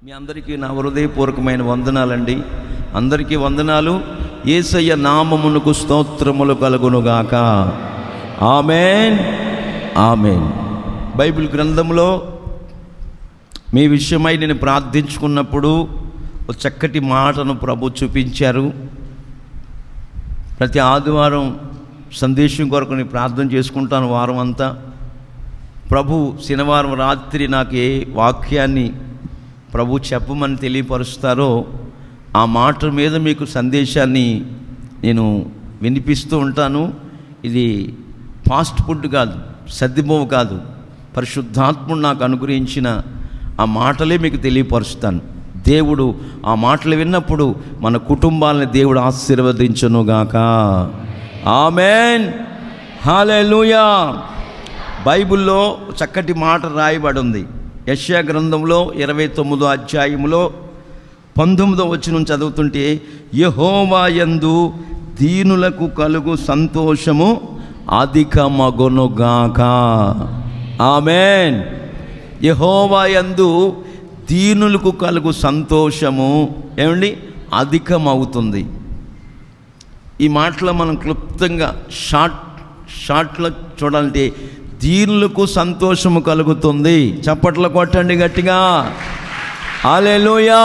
మీ అందరికీ నా హృదయపూర్వకమైన వందనాలండి. అందరికీ వందనాలు. యేసయ్య నామమునకు స్తోత్రములు కలుగునుగాక. ఆమేన్, ఆమేన్. బైబిల్ గ్రంథంలో మీ విషయమై నేను ప్రార్థించుకున్నప్పుడు ఒక చక్కటి మాటను ప్రభు చూపించారు. ప్రతి ఆదివారం సందేశం కొరకు నేను ప్రార్థన చేసుకుంటాను వారం అంతా. ప్రభు శనివారం రాత్రి నాకు ఏ వాక్యాన్ని ప్రభు చెప్పమని తెలియపరుస్తారో ఆ మాట మీద మీకు సందేశాన్ని నేను వినిపిస్తూ ఉంటాను. ఇది ఫాస్ట్ ఫుడ్ కాదు, సద్దిమోవ కాదు, పరిశుద్ధాత్ముడు నాకు అనుగ్రహించిన ఆ మాటలే మీకు తెలియపరుస్తాను. దేవుడు ఆ మాటలు విన్నప్పుడు మన కుటుంబాలని దేవుడు ఆశీర్వదించునుగాక. ఆమేన్, హల్లెలూయా. బైబిల్లో చక్కటి మాట రాయబడి ఉంది. యెషయా గ్రంథంలో 29వ అధ్యాయంలో 19వ వచనం చదువుతుంటే, యెహోవా యందు దీనులకు కలుగు సంతోషము అధికమగునుగాక. ఆమేన్. యెహోవా యందు దీనులకు కలుగు సంతోషము ఏమండి అధికమవుతుంది. ఈ మాటలో మనం క్లుప్తంగా షార్ట్లో చూడాలంటే దీనులకు సంతోషము కలుగుతుంది. చప్పట్లు కొట్టండి గట్టిగా. హల్లెలూయా.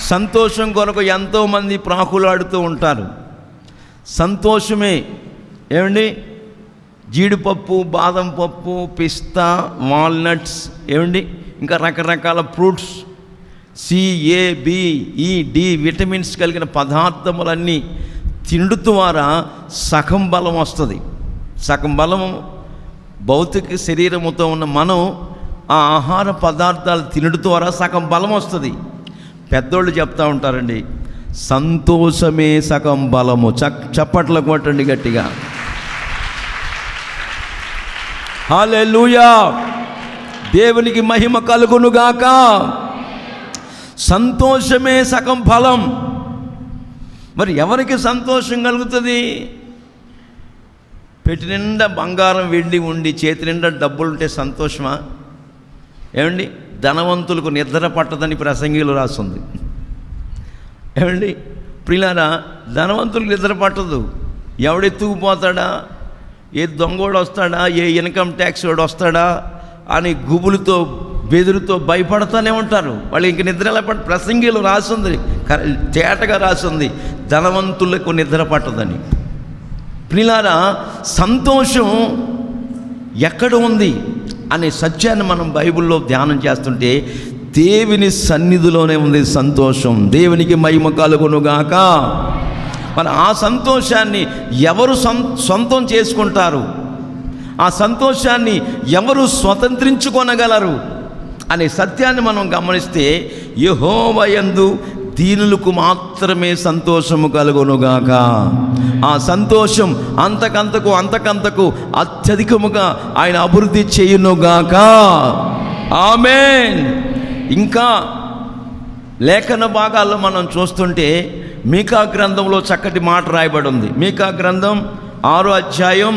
సంతోషం కొరకు ఎంతోమంది ప్రాకులాడుతూ ఉంటారు. సంతోషమే ఏమండి జీడిపప్పు, బాదం పప్పు, పిస్తా, వాల్నట్స్ ఏమండి ఇంకా రకరకాల ఫ్రూట్స్, CAB-E-D విటమిన్స్ కలిగిన పదార్థములన్నీ తిండు ద్వారా సగం బలం వస్తుంది. సగం బలం భౌతిక శరీరముతో ఉన్న మనం ఆ ఆహార పదార్థాలు తినడం ద్వారా సగం బలం వస్తుంది. పెద్దోళ్ళు చెప్తూ ఉంటారండి, సంతోషమే సగం బలము. చప్పట్లు కొట్టండి గట్టిగా. హల్లెలూయా. దేవునికి మహిమ కలుగునుగాక. సంతోషమే సగం బలం. మరి ఎవరికి సంతోషం కలుగుతుంది? పెట్టి నిండా బంగారం వెండి ఉండి చేతి నిండా డబ్బులుంటే సంతోషమా? ఏమండి ధనవంతులకు నిద్ర పట్టదని ప్రసంగిలో రాస్తుంది. ఏమండి ప్రియులారా, ధనవంతులకు నిద్ర పట్టదు. ఎవడెత్తుకుపోతాడా, ఏ దొంగోడు వస్తాడా, ఏ ఇన్కమ్ ట్యాక్స్ వాడు వస్తాడా అని గుబులతో బెదురుతో భయపడతానే ఉంటారు. వాళ్ళు ఇంక నిద్ర ఎలా పట్ట ప్రసంగిలో రాస్తుంది, తేటగా రాస్తుంది, ధనవంతులకు నిద్ర పట్టదని. ప్రియులారా, సంతోషం ఎక్కడ ఉంది అనే సత్యాన్ని మనం బైబిల్లో ధ్యానం చేస్తుంటే దేవుని సన్నిధిలోనే ఉంది సంతోషం. దేవునికి మహిమ కలుగునుగాక. మరి ఆ సంతోషాన్ని ఎవరు సొంతం చేసుకుంటారు, ఆ సంతోషాన్ని ఎవరు స్వతంత్రించుకొనగలరు అనే సత్యాన్ని మనం గమనిస్తే, యెహోవా యందు దీనులకు మాత్రమే సంతోషము కలుగునుగాక. ఆ సంతోషం అంతకంతకు అత్యధికముగా ఆయన అభివృద్ధి చేయునుగాక. ఆమేన్. ఇంకా లేఖన భాగాల్లో మనం చూస్తుంటే మీకా గ్రంథంలో చక్కటి మాట రాయబడి ఉంది. మీకా గ్రంథం 6వ అధ్యాయం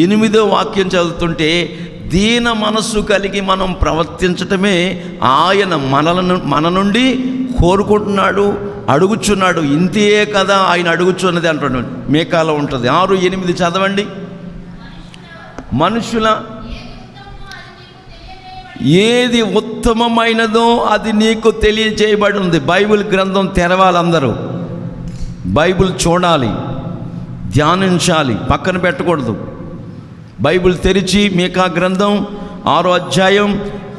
8వ వాక్యం చదువుతుంటే, దీన మనస్సు కలిగి మనం ప్రవర్తించటమే ఆయన మన నుండి కోరుకుంటున్నాడు, అడుగుచున్నాడు. ఇంతే కదా ఆయన అడుగుచున్నది అంటున్నాడు. మీకాలో ఉంటుంది. 6:8 చదవండి. మనుషుల ఏది ఉత్తమమైనదో అది నీకు తెలియజేయబడి ఉంది. బైబిల్ గ్రంథం తెరవాలి. అందరూ బైబిల్ చూడాలి, ధ్యానించాలి, పక్కన పెట్టకూడదు. బైబిల్ తెరిచి మీకా గ్రంథం 6వ అధ్యాయం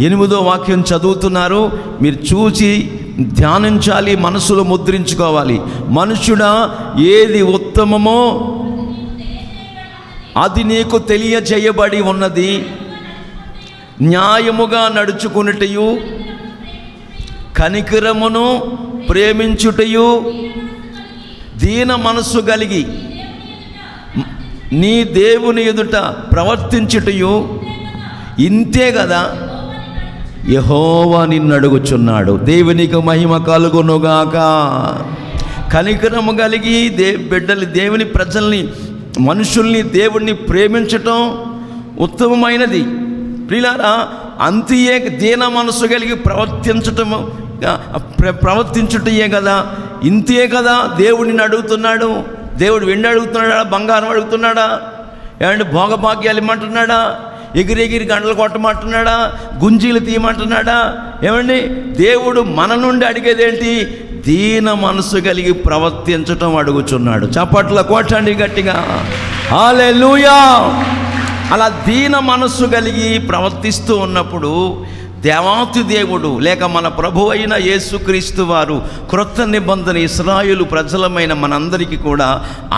8వ వాక్యం చదువుతున్నారు. మీరు చూసి ధ్యానించాలి, మనసులో ముద్రించుకోవాలి. మనుషుడా, ఏది ఉత్తమమో అది నీకు తెలియజేయబడి ఉన్నది. న్యాయముగా నడుచుకునుటయు, కనికరమును ప్రేమించుటయు, దీన మనస్సు కలిగి నీ దేవుని ఎదుట ప్రవర్తించుటయు, ఇంతే కదా యెహోవా నిన్ను అడుగుచున్నాడు. దేవునికి మహిమ కలుగునుగాక. కనికరము కలిగి దేవుని ప్రజల్ని, మనుషుల్ని, దేవుణ్ణి ప్రేమించటం ఉత్తమమైనది. ప్రియులారా, అంతియే దీన మనసు కలిగి ప్రవర్తించటము ప్రవర్తించుటయే కదా, ఇంతే కదా దేవుడిని అడుగుతున్నాడు. దేవుడు వెండి అడుగుతున్నాడా, బంగారం అడుగుతున్నాడా, ఏమంటే భోగభాగ్యాలు ఇమ్మంటున్నాడా, ఎగిరెగిరి గంటలు కొట్టమంటున్నాడా, గుంజీలు తీయమంటున్నాడా? ఏమండి, దేవుడు మన నుండి అడిగేదేంటి? దీన మనసు కలిగి ప్రవర్తించటం అడుగుచున్నాడు. చప్పట్ల కొట్టండి గట్టిగా, హల్లెలూయా. అలా దీన మనస్సు కలిగి ప్రవర్తిస్తూ ఉన్నప్పుడు దేవాతి దేవుడు లేక మన ప్రభు అయిన యేసుక్రీస్తు వారు క్రొత్త నిబంధన ఇశ్రాయేలు ప్రజలమైన మనందరికీ కూడా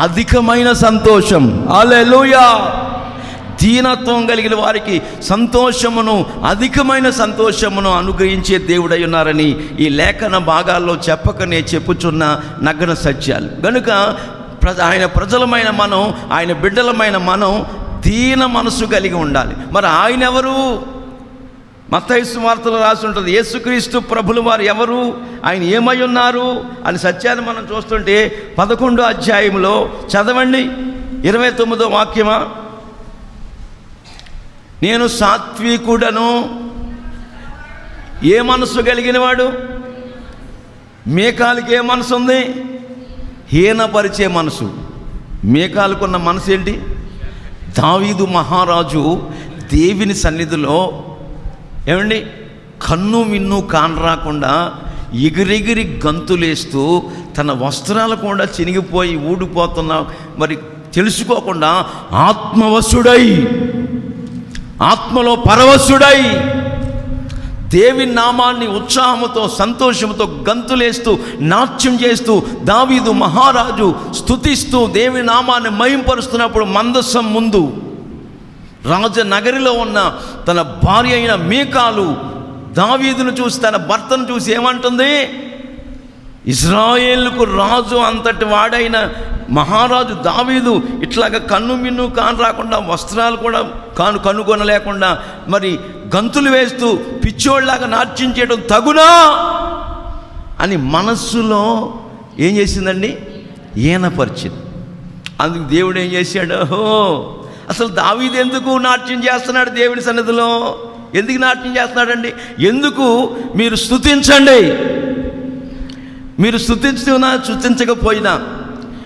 అధికమైన సంతోషం, హల్లెలూయా, దీనత్వం కలిగిన వారికి సంతోషమును, అధికమైన సంతోషమును అనుగ్రహించే దేవుడై ఉన్నారని ఈ లేఖన భాగాల్లో చెప్పకనే చెప్పుచున్న నగ్న సత్యాలు. కనుక ఆయన ప్రజలమైన మనం, ఆయన బిడ్డలమైన మనం దీన మనసు కలిగి ఉండాలి. మరి ఆయన ఎవరు? మత్తయి సువార్తలో రాసి ఉంటుంది, యేసుక్రీస్తు ప్రభులు వారు ఎవరు, ఆయన ఏమై ఉన్నారు అని సత్యాన్ని మనం చూస్తుంటే 11వ అధ్యాయంలో చదవండి, 29వ వాక్యమా. నేను సాత్వికుడను. ఏ మనసు కలిగినవాడు? మేకాలకి ఏ మనసు ఉంది? హీనపరిచే మనసు. మేకాలకున్న మనసు ఏంటి? దావీదు మహారాజు దేవుని సన్నిధిలో ఏమండి కన్ను మిన్ను కానరాకుండా ఎగిరెగిరి గంతులేస్తూ తన వస్త్రాలు కూడా చినిగిపోయి ఊడిపోతున్నా మరి తెలుసుకోకుండా ఆత్మవశుడై, ఆత్మలో పరవశుడై దేవుని నామాన్ని ఉత్సాహంతో సంతోషంతో గంతులేస్తూ నాట్యం చేస్తూ దావీదు మహారాజు స్తుతిస్తూ దేవుని నామాన్ని మహింపరుస్తున్నప్పుడు మందసం ముందు రాజనగరిలో ఉన్న తన భార్య అయిన మీకాలు దావీదును చూసి, తన భర్తను చూసి ఏమంటుంది? ఇశ్రాయేలుకు రాజు అంతటి వాడైన మహారాజు దావీదు ఇట్లాగా కన్ను మిన్ను కాను రాకుండా వస్త్రాలు కూడా కనుగొనలేకుండా మరి గంతులు వేస్తూ పిచ్చోళ్ళలాగా నాట్యం చేయడం తగునా అని మనస్సులో ఏం చేసిందండి? ఈనపరిచింది. అందుకు దేవుడు ఏం చేశాడు? అసలు దావీదు ఎందుకు నాట్యం చేస్తున్నాడు దేవుని సన్నిధిలో? ఎందుకు నాట్యం చేస్తున్నాడండి? ఎందుకు? మీరు స్తుతించండి. మీరు స్తుతించకపోయినా,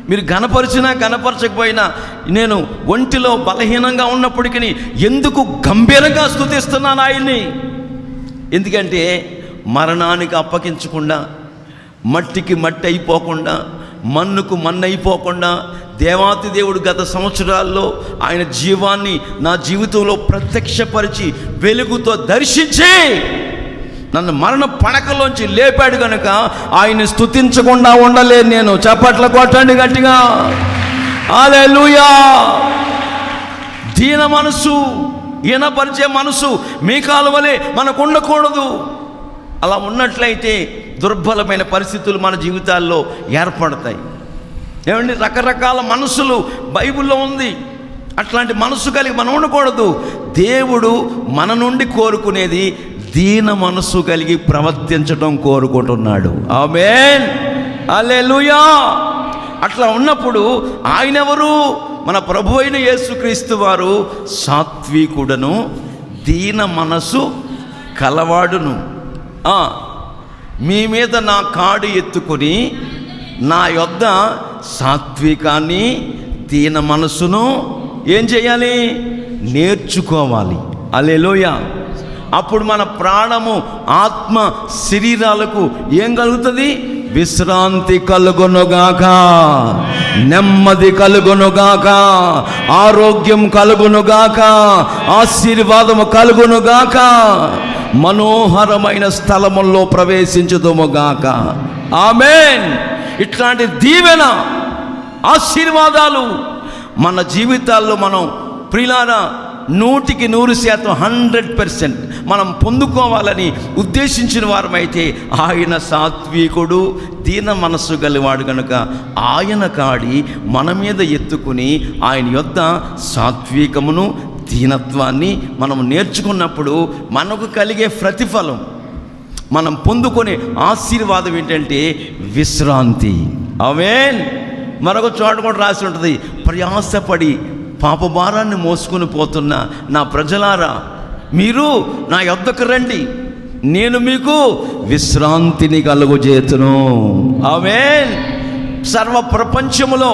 మీరు ఘనపరిచినా ఘనపరచకపోయినా, నేను ఒంటిలో బలహీనంగా ఉన్నప్పటికీ ఎందుకు గంభీరంగా స్తుతిస్తున్నాను ఆయన్ని? ఎందుకంటే మరణానికి అప్పగించకుండా, మట్టికి మట్టి అయిపోకుండా, మన్నుకు మన్ను అయిపోకుండా, దేవాతి దేవుడు గత సంవత్సరాల్లో ఆయన జీవాన్ని నా జీవితంలో ప్రత్యక్షపరిచి వెలుగుతో దర్శించి నన్ను మరణ పడకలోంచి లేపాడు కనుక ఆయన్ని స్తుతించకుండా ఉండలేను నేను. చప్పట్ల కొట్టండి గట్టిగా, హల్లెలూయా. దీన మనసు, ఈనపరిచే మనసు మీకాల వలె మనకు ఉండకూడదు. అలా ఉన్నట్లయితే దుర్బలమైన పరిస్థితులు మన జీవితాల్లో ఏర్పడతాయి. ఏమండి, రకరకాల మనసులు బైబిల్లో ఉంది. అట్లాంటి మనసు కలిగి మనం ఉండకూడదు. దేవుడు మన నుండి కోరుకునేది దీన మనసు కలిగి ప్రవర్తించడం కోరుకుంటున్నాడు. ఆమేన్, హల్లెలూయా. అట్లా ఉన్నప్పుడు ఆయన ఎవరు? మన ప్రభు అయిన యేసుక్రీస్తు వారు సాత్వికుడను, దీన మనసు కలవాడును. మీ మీద నా కాడు ఎత్తుకొని నా యొద్ద సాత్వికాన్ని, దీన మనసును ఏం చేయాలి? నేర్చుకోవాలి. హల్లెలూయా. అప్పుడు మన ప్రాణము, ఆత్మ, శరీరాలకు ఏం కలుగుతుంది? విశ్రాంతి కలుగునుగాక, నెమ్మది కలుగునుగాక, ఆరోగ్యం కలుగునుగాక, ఆశీర్వాదము కలుగునుగాక, మనోహరమైన స్థలముల్లో ప్రవేశించుదుముగాక. ఆమేన్. ఇట్లాంటి దీవెన, ఆశీర్వాదాలు మన జీవితాల్లో మనం ప్రియులారా 100% 100% మనం పొందుకోవాలని ఉద్దేశించిన వారమైతే ఆయన సాత్వికుడు, దీన మనస్సు గలవాడు కనుక ఆయన కాడి మన మీద ఎత్తుకుని ఆయన యొద్ద సాత్వికమును, దీనత్వాన్ని మనం నేర్చుకున్నప్పుడు మనకు కలిగే ప్రతిఫలం, మనం పొందుకునే ఆశీర్వాదం ఏంటంటే విశ్రాంతి. ఆమేన్. మరొక చోట కూడా రాసి ఉంటుంది, ప్రయాసపడి పాపభారాన్ని మోసుకొని పోతున్న నా ప్రజలారా, మీరు నా యొద్దకు రండి, నేను మీకు విశ్రాంతిని కలుగజేతును. ఆమేన్. సర్వ ప్రపంచములో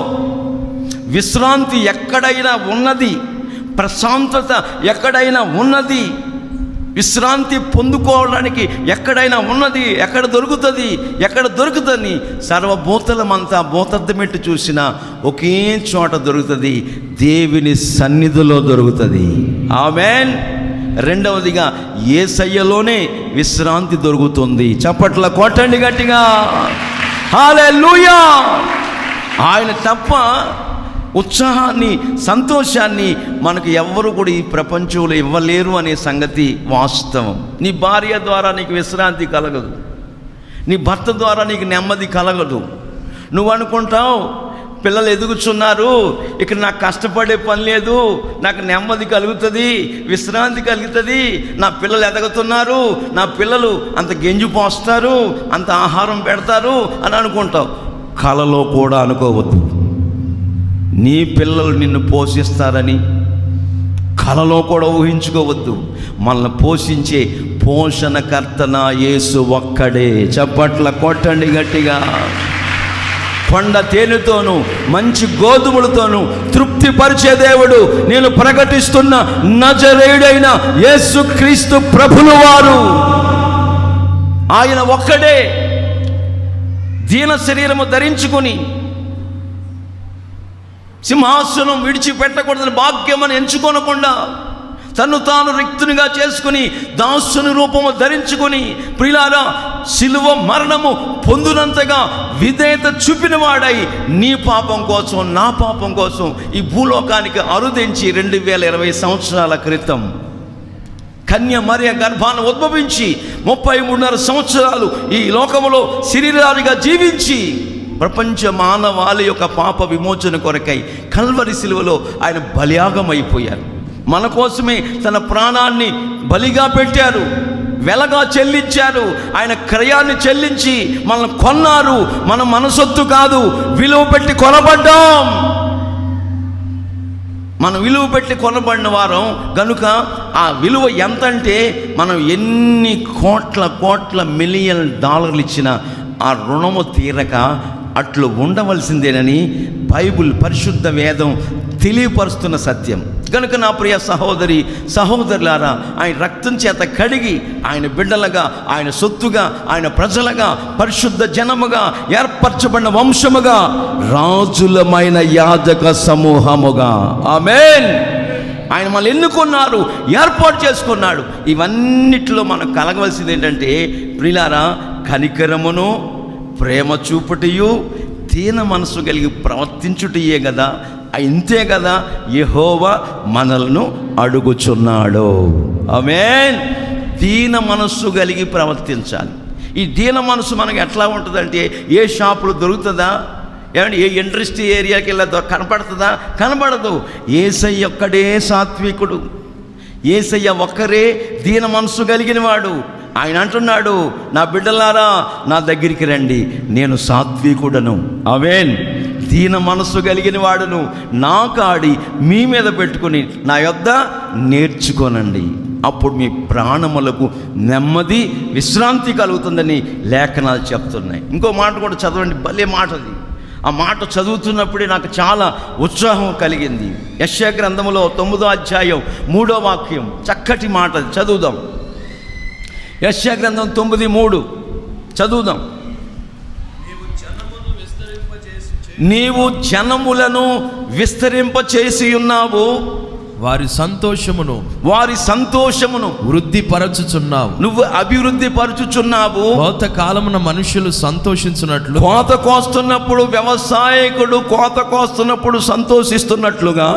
విశ్రాంతి ఎక్కడైనా ఉన్నది, ప్రశాంతత ఎక్కడైనా ఉన్నది, విశ్రాంతి పొందుకోవడానికి ఎక్కడైనా ఉన్నది, ఎక్కడ దొరుకుతుంది సర్వభూతలమంతా భూతద్దమెట్టు చూసినా ఒకే చోట దొరుకుతుంది, దేవుని సన్నిధిలో దొరుకుతుంది. ఆమేన్. రెండవదిగా యేసయ్యలోనే విశ్రాంతి దొరుకుతుంది. చప్పట్ల కొట్టండి గట్టిగా. హల్లెలూయా. ఆయన తప్ప ఉత్సాహాన్ని, సంతోషాన్ని మనకు ఎవ్వరు కూడా ఈ ప్రపంచంలో ఇవ్వలేరు అనే సంగతి వాస్తవం. నీ భార్య ద్వారా నీకు విశ్రాంతి కలగదు, నీ భర్త ద్వారా నీకు నెమ్మది కలగదు. నువ్వు అనుకుంటావు పిల్లలు ఎదుగుతున్నారు, ఇక్కడ నాకు కష్టపడే పని లేదు, నాకు నెమ్మది కలుగుతుంది, విశ్రాంతి కలుగుతుంది, నా పిల్లలు ఎదుగుతున్నారు, నా పిల్లలు అంత గెంజి పోస్తారు, అంత ఆహారం పెడతారు అని అనుకుంటావు. కలలో కూడా అనుకోవద్దు నీ పిల్లలు నిన్ను పోషిస్తారని. కలలో కూడా ఊహించుకోవద్దు. మనల్ని పోషించే పోషణకర్తన యేసు ఒక్కడే. చప్పట్ల కొట్టండి గట్టిగా. కొండ తేనెతోనూ మంచి గోధుమలతోనూ తృప్తిపరిచే దేవుడు నేను ప్రకటిస్తున్న నజరేయుడైన యేసుక్రీస్తు ప్రభుల వారు. ఆయన ఒక్కడే దీన శరీరము ధరించుకొని సింహాసనం విడిచిపెట్టకూడదని భాగ్యమని ఎంచుకోనకుండా తను తాను రిక్తునిగా చేసుకుని దాసుని రూపము ధరించుకొని ప్రియులారా సిలువ మరణము పొందునంతగా విధేయత చూపిన వాడై నీ పాపం కోసం, నా పాపం కోసం ఈ భూలోకానికి అరుదించి 2020 సంవత్సరాల క్రితం కన్య మరియ గర్భాన ఉద్భవించి 33.5 సంవత్సరాలు ఈ లోకములో శరీరాలుగా జీవించి ప్రపంచ మానవాళి యొక్క పాప విమోచన కొరకై కల్వరి సిలువలో ఆయన బలియాగం అయిపోయారు. మన కోసమే తన ప్రాణాన్ని బలిగా పెట్టారు, వెలగా చెల్లించారు. ఆయన క్రయాన్ని చెల్లించి మనల్ని కొన్నారు. మన మనసొత్తు కాదు, విలువ పెట్టి కొనబడ్డాం. మనం విలువ పెట్టి కొనబడిన వారం కనుక ఆ విలువ ఎంత అంటే మనం ఎన్ని కోట్ల మిలియన్ డాలర్లు ఇచ్చినా ఆ రుణము తీరక అట్లు ఉండవలసిందేనని బైబిల్ పరిశుద్ధ వేదం తెలియపరుస్తున్న సత్యం. కనుక నా ప్రియ సహోదరి సహోదరులారా, ఆయన రక్తం చేత కడిగి ఆయన బిడ్డలుగా, ఆయన సొత్తుగా, ఆయన ప్రజలుగా, పరిశుద్ధ జనముగా, ఏర్పరచబడిన వంశముగా, రాజులమైన యాజక సమూహముగా. ఆమేన్. ఆయన మనల్ని ఎన్నుకున్నారు, ఏర్పాటు చేసుకున్నాడు. ఇవన్నిటిలో మనకు కలగవలసింది ఏంటంటే ప్రియులారా, కనికరమును, ప్రేమ చూపుటయు, దీన మనసు కలిగి ప్రవర్తించుటయే కదా. ఇంతే కదా యెహోవా మనలను అడుగుచున్నాడు. ఆమేన్. దీన మనస్సు కలిగి ప్రవర్తించాలి. ఈ దీన మనసు మనకు ఎట్లా ఉంటుందంటే ఏ షాపులో దొరుకుతుందా, ఏమంటే ఏ ఇండస్ట్రీ ఏరియాకి వెళ్ళా కనపడుతుందా? కనపడదు. యేసయ్య ఒక్కడే సాత్వికుడు, యేసయ్య ఒక్కరే దీన మనసు కలిగిన వాడు. ఆయన అంటున్నాడు, నా బిడ్డలారా నా దగ్గరికి రండి, నేను సాత్వికుడను, ఆమేన్, దీన మనస్సు కలిగిన వాడును, నా కాడి మీ మీద పెట్టుకుని నా యొద్ద నేర్చుకోనండి, అప్పుడు మీ ప్రాణములకు నెమ్మది, విశ్రాంతి కలుగుతుందని లేఖనాలు చెప్తున్నాయి. ఇంకో మాట కూడా చదవండి, భలే మాట అది. ఆ మాట చదువుతున్నప్పుడే నాకు చాలా ఉత్సాహం కలిగింది. యెషయా గ్రంథములో 9వ అధ్యాయం 3వ వాక్యం, చక్కటి మాట, చదువుదాం. యెషయా గ్రంథం 9:3 చదువుదాం. నీవు జనములను విస్తరింపచేసి ఉన్నావు, వారి సంతోషమును వృద్ధిపరచుచున్నావు. నువ్వు అభివృద్ధి పరచుచున్నావు. కోత కాలమున మనుషులు సంతోషించున్నట్లు, కోత కోస్తున్నప్పుడు వ్యవసాయకుడు కోత కోస్తున్నప్పుడు సంతోషిస్తున్నట్లుగా,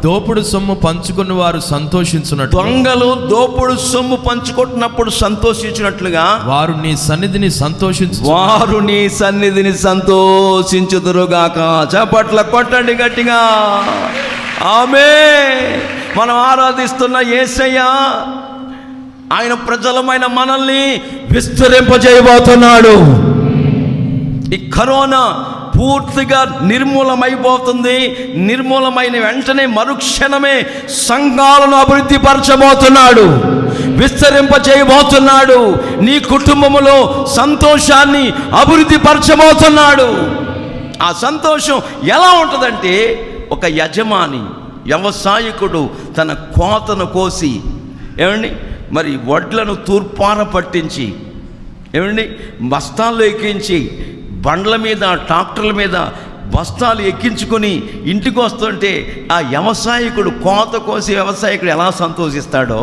దోపుడు సొమ్ము పంచుకుని వారు సంతోషించున్నట్లు, దొంగలు దోపుడు సొమ్ము పంచుకుంటున్నప్పుడు సంతోషించినట్లుగా వారు నీ సన్నిధిని సంతోషించుదురుగాక. చప్పట్ల కొట్టండి గట్టిగా. ఆమేన్. మనం ఆరాధిస్తున్న యేసయ్య ఆయన ప్రజలమైన మనల్ని విస్తరింపజేయబోతున్నాడు. ఈ కరోనా పూర్తిగా నిర్మూలమైపోతుంది. నిర్మూలమైన వెంటనే మరుక్షణమే సంఘాలను అభివృద్ధి పరచబోతున్నాడు, విస్తరింపచేయబోతున్నాడు. నీ కుటుంబములో సంతోషాన్ని అభివృద్ధి పరచబోతున్నాడు. ఆ సంతోషం ఎలా ఉంటుందంటే, ఒక యజమాని, వ్యవసాయకుడు తన కోతను కోసి మరి వడ్లను తూర్పార పట్టించి బస్తాల్లో ఎక్కించి, బండ్ల మీద ట్రాక్టర్ల మీద బస్తాలు ఎక్కించుకొని ఇంటికి వస్తుంటే ఆ వ్యవసాయకుడు, కోత కోసి వ్యవసాయకుడు ఎలా సంతోషిస్తాడో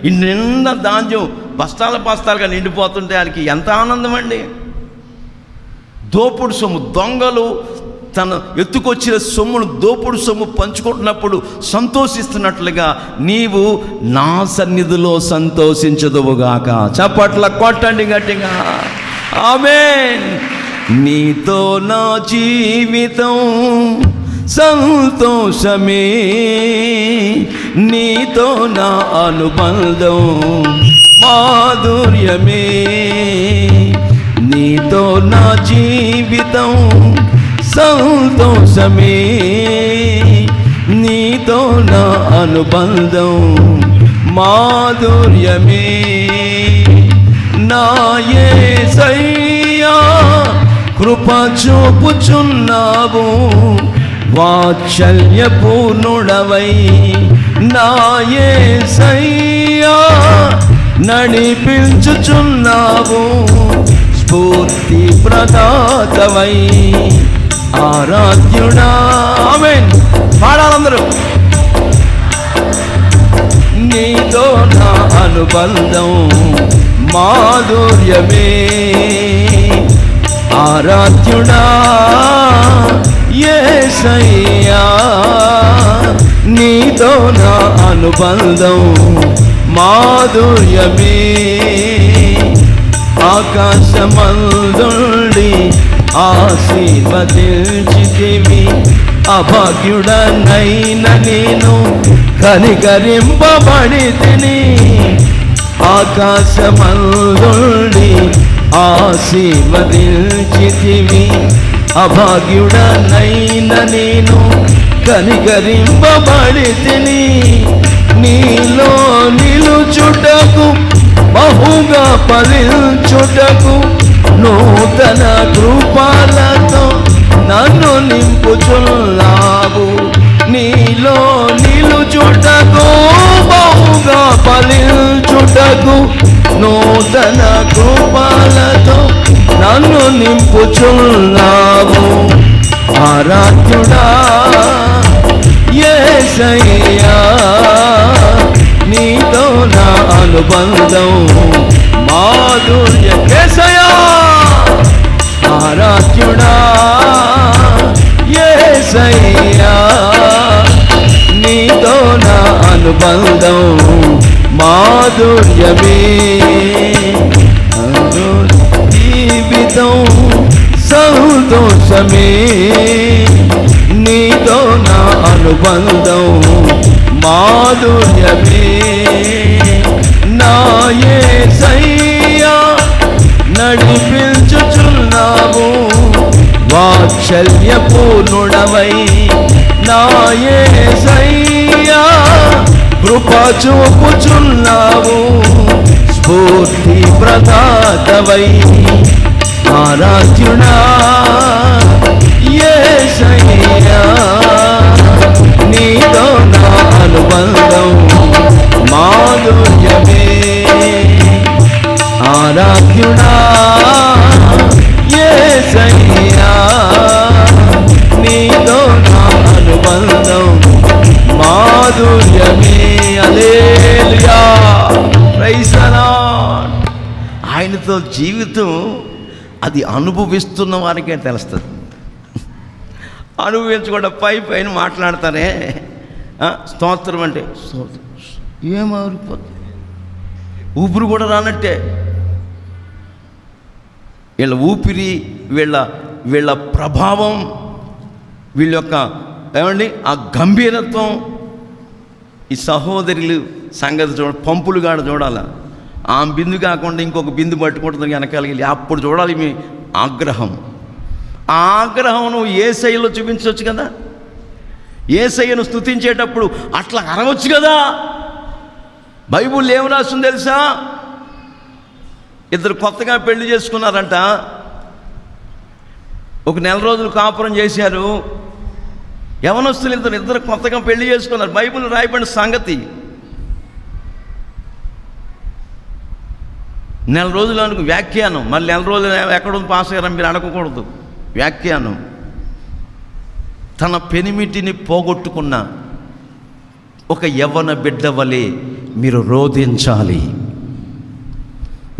ఈ నిండా ధాన్యం బస్తాలుగా నిండిపోతుంటే ఆయనకి ఎంత ఆనందం అండి. దోపుడు సొమ్ము, దొంగలు తన ఎత్తుకొచ్చిన సొమ్మును, దోపుడు సొమ్ము పంచుకుంటున్నప్పుడు సంతోషిస్తున్నట్లుగా నీవు నా సన్నిధిలో సంతోషించదువుగాక. చప్పట్ల కొట్టండి గట్టిగా, ఆమేన్. నీతో నా జీవితం సంతోషమే, నీతో నా అనుబంధం మాధుర్యమే. నీతో నా జీవితం సంతోషమే, నీతో నా అనుబంధం మాధుర్యమే. నా యేసయ్యా కృప చూపుచున్నావు, వాత్సల్యపూర్ణుడవై. నా యేసయ్యా నడిపించుచున్నావు, స్ఫూర్తి ప్రదాతవై. ఆరాధ్యుడా, ఆమేన్. పాడాలందరూ. నీతో నా అనుబంధం మాధుర్యమే. ఆరాధ్యుడా యేసయ్యా, నీతో నా అనుబంధం మాధుర్యమే. ఆకాశమందుండి ఆశీర్వదించితివి, అభాగ్యుడనైన నేను కనికరింపబడితిని. ఆకాశమందుండి ఆశీర్వదించితివి, అభాగ్యుడనైన నేను కనికరింపబడితిని. నీలో నిలుచుటకు, బహుగా ఫలించుటకు, నూతన కృపలతో నన్ను నింపుచున్నావు. నీలో నిలుచుటకు, బహుగా ఫలించుటకు, నూతన కృపలతో నన్ను నింపుచున్నావు. ఆరాధ్యుడా యేసయ్యా, నీతో నా అనుబంధం మాధుర్యం. యేసయ్యా ఆరాధ్యుడా యేసయ్యా, నీతో నా అనుబంధం మాధుర్యమే. జీవితం సంతోషమే, నీతో నా అనుబంధం మాధుర్యమే. నా యేసయ్యా నడిపించుచున్నావు, వాత్సల్యపూర్ణుడవై. నా యేసయ్యా కృప చూపుచున్నావు, స్ఫూర్తి ప్రదాతవై. ఆరాధ్యుడా యేసయ్యా, నీతో నా అనుబంధం మాధుర్యమే. ఆరాధ్యుడా యేసయ్యా, నీతో నా అనుబంధం మాధుర్యమే. హల్లెలూయా, ప్రైజ్ ది లార్డ్. ఆయనతో జీవితం అది అనుభవిస్తున్న వారికే తెలుస్తుంది. అనుభవించకుండా పైన మాట్లాడతారే స్తోత్రం అంటే ఏమారిపోతుంది, ఊపిరి కూడా రానట్టే. వీళ్ళ ఊపిరి, వీళ్ళ ప్రభావం, వీళ్ళ యొక్క ఆ గంభీరత్వం. ఈ సహోదరులు సంగతి పంపులు కాడ చూడాల. ఆ బిందు కాకుండా ఇంకొక బిందు పట్టుకుంటుంది వెనకాలకి, అప్పుడు చూడాలి మీ ఆగ్రహం. ఆ ఆగ్రహం నువ్వు యేసయ్యలో చూపించవచ్చు కదా. యేసయ్యను స్తుతించేటప్పుడు అట్లా అరవచ్చు కదా. బైబిల్ ఏం రాస్తుంది తెలుసా? ఇద్దరు కొత్తగా పెళ్లి చేసుకున్నారంట. ఒక నెల రోజులు కాపురం చేశారు. యవనస్తులు ఇద్దరు కొత్తగా పెళ్లి చేసుకున్నారు. బైబిల్ రాయబడిన సంగతి. నెల రోజులు అనుకు వ్యాఖ్యానం. మళ్ళీ నెల రోజులు ఎక్కడ పాస్ అయ్యారని మీరు అడగకూడదు. వ్యాఖ్యానం. తన పెనిమిటిని పోగొట్టుకున్న ఒక యవ్వన బిడ్డ వలె మీరు రోదించాలి.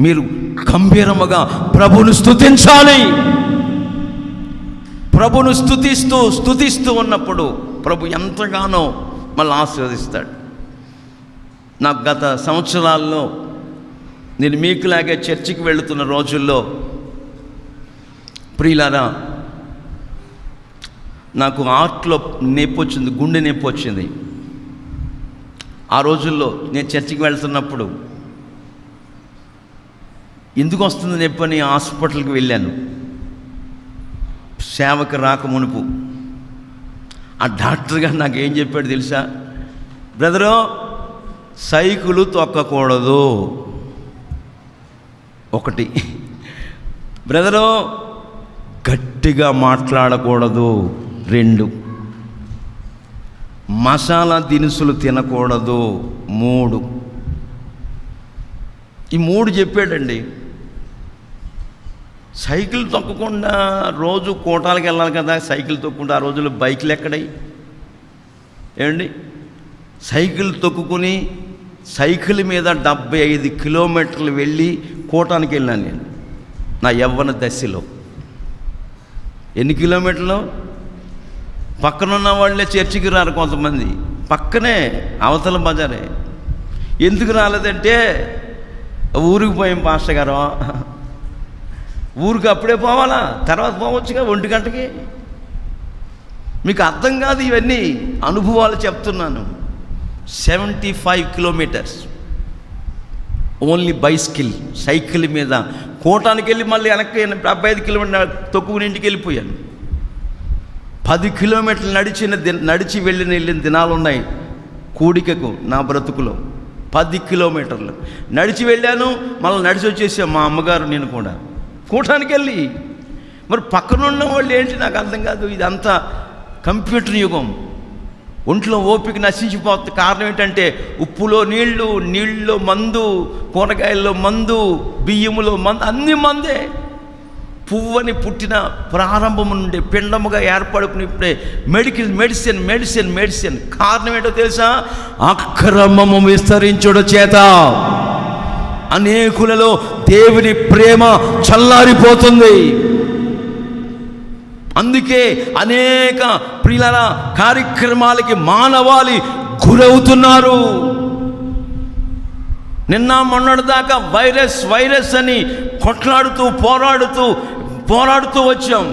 మీరు గంభీరముగా ప్రభువును స్తుతించాలి. ప్రభువును స్తుతిస్తూ ఉన్నప్పుడు ప్రభు ఎంతగానో మళ్ళీ ఆశీర్వదిస్తాడు. నాకు గత సంవత్సరాల్లో నేను మీకులాగే చర్చికి వెళుతున్న రోజుల్లో ప్రియులారా, నాకు ఆర్ట్లో నొప్పి వచ్చింది, గుండె నొప్పి వచ్చింది. ఆ రోజుల్లో నేను చర్చికి వెళ్తున్నప్పుడు ఎందుకు వస్తుంది నొప్పి అని హాస్పిటల్కి వెళ్ళాను. సేవకి రాక మునుపు ఆ డాక్టర్ గారు నాకు ఏం చెప్పాడు తెలుసా? బ్రదరు, సైకిలు తొక్కకూడదు ఒకటి. బ్రదరు, గట్టిగా మాట్లాడకూడదు 2, మసాలా దినుసులు తినకూడదు 3. ఈ 3 చెప్పాడండి. సైకిల్ తొక్కకుండా రోజు కోటాలకు వెళ్ళాలి కదా. సైకిల్ తొక్కుంటే ఆ రోజుల్లో బైకులు ఎక్కడై ఏమండి? సైకిల్ తొక్కుని సైకిల్ మీద 75 కిలోమీటర్లు వెళ్ళి కోటానికి వెళ్ళాను నేను నా యవ్వన దశలో. ఎన్ని కిలోమీటర్లు? పక్కనున్న వాళ్ళే చర్చికి రారు కొంతమంది, పక్కనే అవతల బజారే. ఎందుకు రాలేదంటే ఊరికి పోయాం పాస్టర్ గారు. ఊరికి అప్పుడే పోవాలా? తర్వాత పోవచ్చుగా 1 గంటకి. మీకు అర్థం కాదు ఇవన్నీ, అనుభవాలు చెప్తున్నాను. 75 కిలోమీటర్స్ ఓన్లీ బైసికిల్, సైకిల్ మీద కోటానికి వెళ్ళి మళ్ళీ వెనక్కి 75 కిలోమీటర్ తొక్కుని ఇంటికి వెళ్ళిపోయాను. 10 కిలోమీటర్లు నడిచి వెళ్ళిన దినాలు ఉన్నాయి కూడికకు నా బ్రతుకులో. 10 కిలోమీటర్లు నడిచి వెళ్ళాను, మళ్ళీ నడిచి వచ్చేసాం మా అమ్మగారు నేను కూడా కోటానికి వెళ్ళి. మరి పక్కనున్న వాళ్ళు ఏంటి నాకు అర్థం కాదు. ఇదంతా కంప్యూటర్ యుగం. ఒంట్లో ఓపిక నశించిపోతుంది. కారణం ఏంటంటే ఉప్పులో నీళ్ళలో మందు, కూరగాయల్లో మందు, బియ్యములో మందు, అన్ని మందే. పువ్వని పుట్టిన ప్రారంభం నుండి పిండముగా ఏర్పడుకునిప్పుడే మెడిసిన్. కారణం ఏంటో తెలుసా? అక్రమము విస్తరించుడు చేత అనేకులలో దేవుని ప్రేమ చల్లారిపోతుంది. అందుకే అనేక ప్రియుల కార్యక్రమాలకి మానవాళి గురవుతున్నారు. నిన్న మొన్నటి దాకా వైరస్ అని కొట్లాడుతూ పోరాడుతూ వచ్చాం.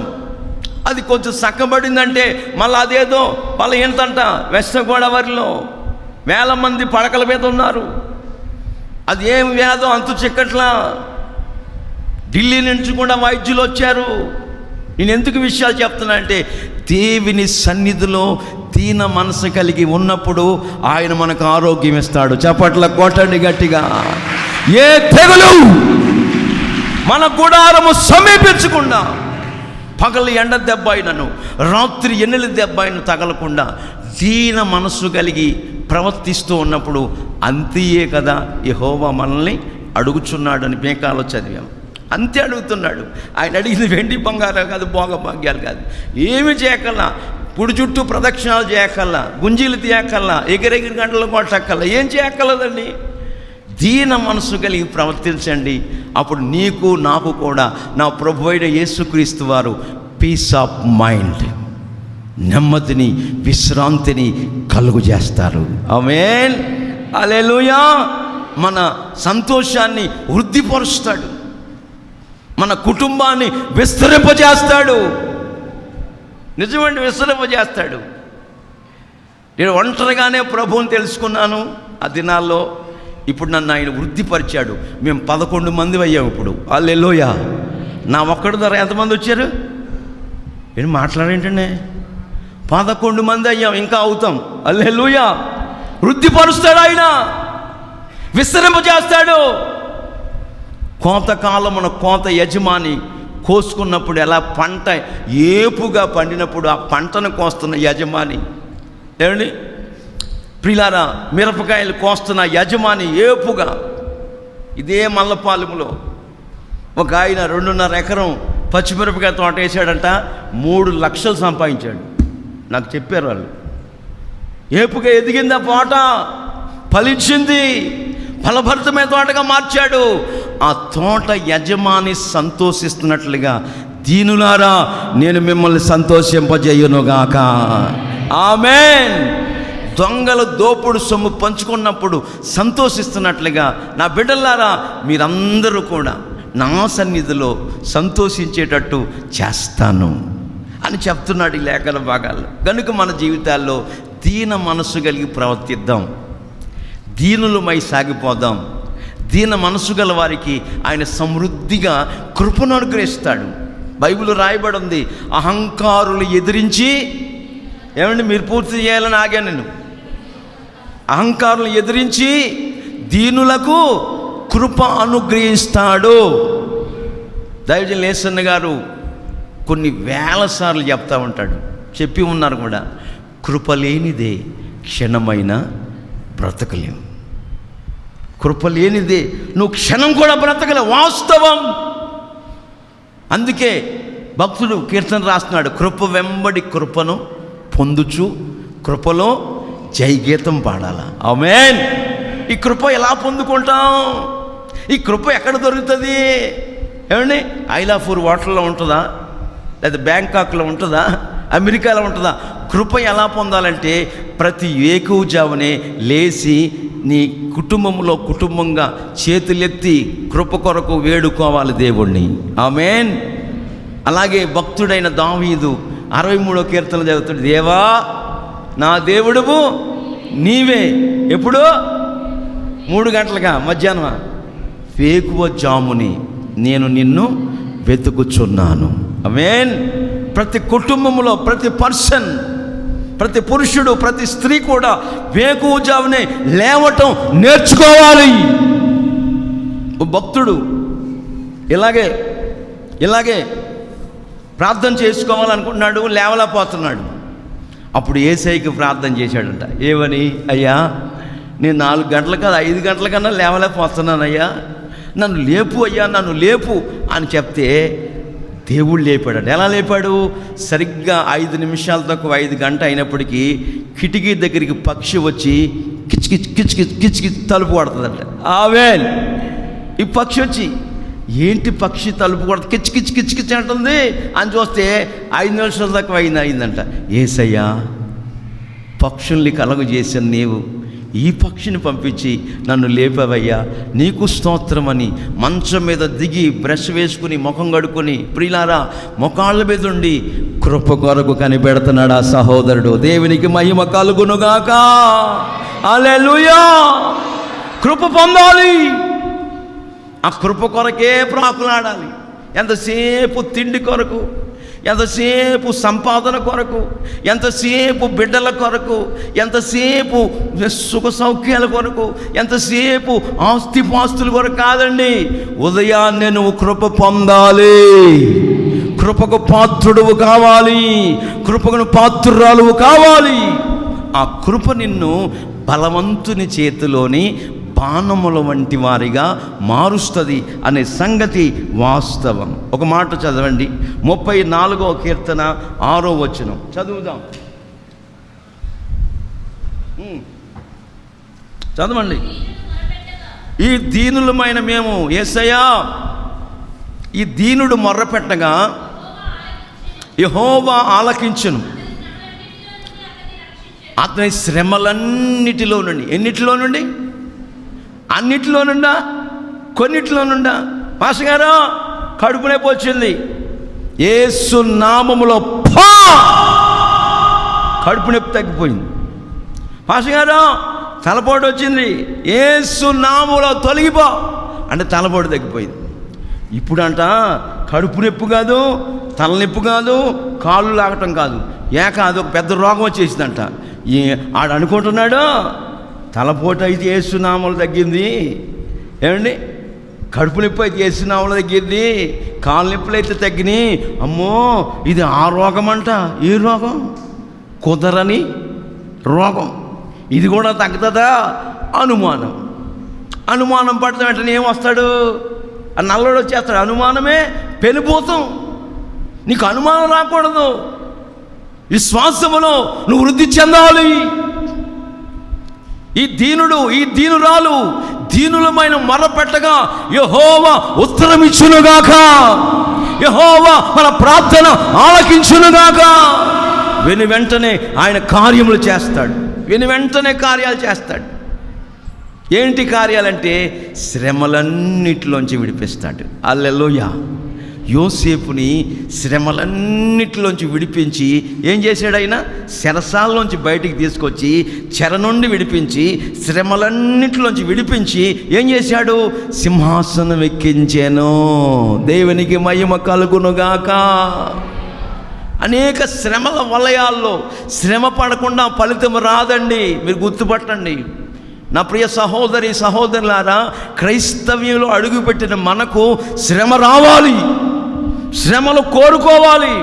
అది కొంచెం చక్కబడిందంటే మళ్ళీ అదేదో మళ్ళీ ఏంటంట వెస్ట్ గోదావరిలో 1000 మంది పడకల మీద ఉన్నారు. అది ఏం వ్యాధో అంతు చిక్కట్లా. ఢిల్లీ నుంచి కూడా వైద్యులు వచ్చారు. నేను ఎందుకు విషయాలు చెప్తున్నా అంటే దేవుని సన్నిధిలో దీన మనసు కలిగి ఉన్నప్పుడు ఆయన మనకు ఆరోగ్యం ఇస్తాడు. చప్పట్ల కొట్టండి గట్టిగా. ఏ తెగులు మన గుడారము సమీపించకుండా, పగలు ఎండ దెబ్బ అయినను రాత్రి ఎన్నెల దెబ్బ అయిన తగలకుండా దీన మనసు కలిగి ప్రవర్తిస్తూ ఉన్నప్పుడు అంతే కదా యెహోవా మనల్ని అడుగుచున్నాడు అని మేకాలో చదివాం. అంతే అడుగుతున్నాడు. ఆయన అడిగింది వెండి బంగారం కాదు, భోగ భాగ్యాలు కాదు. ఏమి చేయకల్లా, పుడి చుట్టూ ప్రదక్షిణాలు చేయకల్లా, గుంజీలు తీయకల్లా, ఎగిరెగిరి గంటలు కొట్టక్కల్లా, ఏం చేయక్కర్లేదండి. దీన మనసు కలిగి ప్రవర్తించండి. అప్పుడు నీకు నాకు కూడా నా ప్రభు అయిన యేసుక్రీస్తు వారు పీస్ ఆఫ్ మైండ్, నెమ్మదిని, విశ్రాంతిని కలుగు చేస్తారు. ఆమేన్, హల్లెలూయా. మన సంతోషాన్ని వృద్ధిపరుస్తాడు, మన కుటుంబాన్ని విస్తరింపజేస్తాడు. నిజమండి, విస్తరింపజేస్తాడు. నేను ఒంటరిగానే ప్రభువుని తెలుసుకున్నాను ఆ దినాల్లో. ఇప్పుడు నన్ను ఆయన వృద్ధిపరిచాడు. మేము 11 మంది అయ్యాం ఇప్పుడు. హల్లెలూయా. నా ఒక్కడి ద్వారా ఎంతమంది వచ్చారు? ఏం మాట్లాడేంటండి? 11 మంది అయ్యాం, ఇంకా అవుతాం. హల్లెలూయా. వృద్ధిపరుస్తాడు ఆయన, విస్తరింపజేస్తాడు. కోతకాలమున కోత యజమాని కోసుకున్నప్పుడు ఎలా పంట ఏపుగా పండినప్పుడు ఆ పంటను కోస్తున్న యజమాని, ఏమండి ప్రియులారా, మిరపకాయలు కోస్తున్న యజమాని ఏపుగా. ఇదే మల్లపాలెంలో ఒక ఆయన 2.5 ఎకరం పచ్చిమిరపకాయ తోట వేసాడంట, 3 లక్షలు సంపాదించాడు. నాకు చెప్పారు వాళ్ళు. ఏపుగా ఎదిగింది ఆ తోట, ఫలించింది, ఫలభరితమైన తోటగా మార్చాడు. ఆ తోట యజమాని సంతోషిస్తున్నట్లుగా, దీనులారా నేను మిమ్మల్ని సంతోషింపజేయునుగాక. ఆమేన్. దొంగలు దోపుడు సొమ్ము పంచుకున్నప్పుడు సంతోషిస్తున్నట్లుగా, నా బిడ్డలారా మీరందరూ కూడా నా సన్నిధిలో సంతోషించేటట్టు చేస్తాను అని చెప్తున్నాడు ఈ లేఖన భాగాల్లో. కనుక మన జీవితాల్లో దీన మనస్సు కలిగి ప్రవర్తిద్దాం, దీనులమై సాగిపోదాం. దీన మనసు గల వారికి ఆయన సమృద్ధిగా కృపను అనుగ్రహిస్తాడు. బైబిల్ రాయబడి ఉంది, అహంకారులు ఎదిరించి, ఏమండి మీరు పూర్తి చేయాలని ఆగా నేను, అహంకారులు ఎదిరించి దీనులకు కృప అనుగ్రహిస్తాడు. దైవజనులు లేసన్న గారు కొన్ని వేల సార్లు చెప్తా ఉంటాడు, చెప్పి ఉన్నారు కూడా, కృప లేనిదే క్షణమైన బ్రతకలేవు. కృప లేనిదే నువ్వు క్షణం కూడా బ్రతకలేవు, వాస్తవం. అందుకే భక్తుడు కీర్తన రాస్తున్నాడు, కృప వెంబడి కృపను పొందుచు కృపలో జయగీతం పాడాల. ఆమేన్. ఈ కృప ఎలా పొందుకుంటాం? ఈ కృప ఎక్కడ దొరుకుతుంది? ఏమండి ఐలాపూర్ వాటర్లో ఉంటుందా, లేదా బ్యాంకాక్లో ఉంటుందా, అమెరికాలో ఉంటుందా? కృప ఎలా పొందాలంటే ప్రతి వేకువజామునే లేచి నీ కుటుంబంగా చేతులెత్తి కృప కొరకు వేడుకోవాలి దేవుణ్ణి. ఆమేన్. అలాగే భక్తుడైన దావీదు 63వ కీర్తన చదువుతాడు, దేవా నా దేవుడువు నీవే. ఎప్పుడు? 3 గంటలుగా మధ్యాహ్నం, వేకువజాముని నేను నిన్ను వెతుకుచున్నాను. ఆమేన్. ప్రతి కుటుంబంలో ప్రతి పర్సన్, ప్రతి పురుషుడు, ప్రతి స్త్రీ కూడా వేకువజామునే లేవటం నేర్చుకోవాలి. భక్తుడు ఇలాగే ప్రార్థన చేసుకోవాలనుకుంటున్నాడు, లేవలేకపోతున్నాడు. అప్పుడు యేసయ్యకి ప్రార్థన చేశాడంట. ఏమని? అయ్యా నేను 4 గంటల కన్నా 5 గంటల కన్నా లేవలేకపోతున్నానయ్యా, నన్ను లేపు అయ్యా, నన్ను లేపు అని చెప్తే దేవుడు లేపాడు. ఎలా లేపాడు? సరిగ్గా 5 నిమిషాల తక్కువ 5 గంట అయినప్పటికీ కిటికీ దగ్గరికి పక్షి వచ్చి కిచకిచ్ కిచకిచ్ కిచకిచ్ తలుపు కొడుతుందంట. ఆమేన్. ఈ పక్షి వచ్చి, ఏంటి పక్షి తలుపు కొడుతుంది, కిచకిచ్ కిచకిచ్ అంటుంది అని చూస్తే 5 నిమిషాల తక్కువ అయిందంట. యేసయ్యా, పక్షుల్ని కలుగు చేసిన నీవు ఈ పక్షిని పంపించి నన్ను లేపవయ్యా, నీకు స్తోత్రమని మంచం మీద దిగి బ్రష్ వేసుకుని ముఖం కడుక్కొని, ప్రియులారా మొకాళ్ళ మీద ఉండి కృప కొరకు కనిపెడుతున్నాడు ఆ సహోదరుడు. దేవునికి మహిమ కలుగునుగాక. హల్లెలూయా. కృప పొందాలి, ఆ కృప కొరకే ప్రాకులాడాలి. ఎంతసేపు తిండి కొరకు, ఎంతసేపు సంపాదన కొరకు, ఎంతసేపు బిడ్డల కొరకు, ఎంతసేపు సుఖ సౌఖ్యాల కొరకు, ఎంతసేపు ఆస్తిపాస్తుల కొరకు కాదండి. ఉదయాన్నే నువ్వు కృప పొందాలి, కృపకు పాత్రుడువు కావాలి, కృపకు పాత్రురాలువు కావాలి. ఆ కృప నిన్ను బలవంతుని చేతిలోని బాణముల వంటి వారిగా మారుస్తుంది అనే సంగతి వాస్తవం. ఒక మాట చదవండి, 34వ కీర్తన 6వ వచనం చదువుదాం. చదవండి. ఈ దీనులమైన మేము, యేసయ్యా ఈ దీనుడు మొర్రపెట్టగా యెహోవా ఆలకించును, అతని శ్రమలన్నిటిలో నుండి. ఎన్నిటిలో నుండి? అన్నిటిలో నుండా, కొన్నిటిలో నుండా. మాస్టర్ గారు కడుపు నొప్పి వచ్చింది, యేసు నామములో కడుపు నొప్పి తగ్గిపోయింది. మాస్టర్ గారు తలపోటు వచ్చింది, యేసు నామములో తొలగిపో అంటే తలపోటు తగ్గిపోయింది. ఇప్పుడంట కడుపు నొప్పి కాదు, తలనొప్పి కాదు, కాళ్ళు లాగటం కాదు, అదొక పెద్ద రోగం వచ్చేసిందంట. ఆడు అనుకుంటున్నాడు తలపోటు అయితే యేసునామములో తగ్గింది, ఏమండి కడుపు నొప్పి అయితే యేసునామములో తగ్గింది, కాళ్ళ నొప్పులు అయితే తగ్గినాయి, అమ్మో ఇది ఆ రోగం అంట. ఈ రోగం కుదరని రోగం, ఇది కూడా తగ్గుతుందా? అనుమానం పడితే వెంటనే ఏమొస్తాడు? ఆ నల్లోడు వచ్చేస్తాడు. అనుమానమే పెనుభూతం. నీకు అనుమానం రాకూడదు. విశ్వాసములో నువ్వు వృద్ధి చెందాలి. ఈ దీనుడు, ఈ దీనురాలు దీనులమైన మొరపెట్టగా యెహోవా ఉత్తరమిచ్చునుగాక, యెహోవా మన ప్రార్థన ఆలకించునుగాక. వెంటనే ఆయన కార్యములు చేస్తాడు, వెంటనే కార్యాలు చేస్తాడు. ఏంటి కార్యాలంటే శ్రమలన్నిటిలోంచి విడిపిస్తాడు. హల్లెలూయా. యోసేపుని శ్రమలన్నిటిలోంచి విడిపించి ఏం చేశాడు? ఆయన చెరసాలలోంచి బయటికి తీసుకొచ్చి చెర నుండి విడిపించి శ్రమలన్నిటిలోంచి విడిపించి ఏం చేశాడు? సింహాసనం ఎక్కించాను. దేవునికి మహిమ కలుగునుగాక. అనేక శ్రమల వలయాల్లో శ్రమ పడకుండా ఫలితం రాదండి, మీరు గుర్తుపట్టండి. నా ప్రియ సహోదరి సహోదరులారా, క్రైస్తవ్యంలో అడుగుపెట్టిన మనకు శ్రమ రావాలి, శ్రమలు కోరుకోవాలి.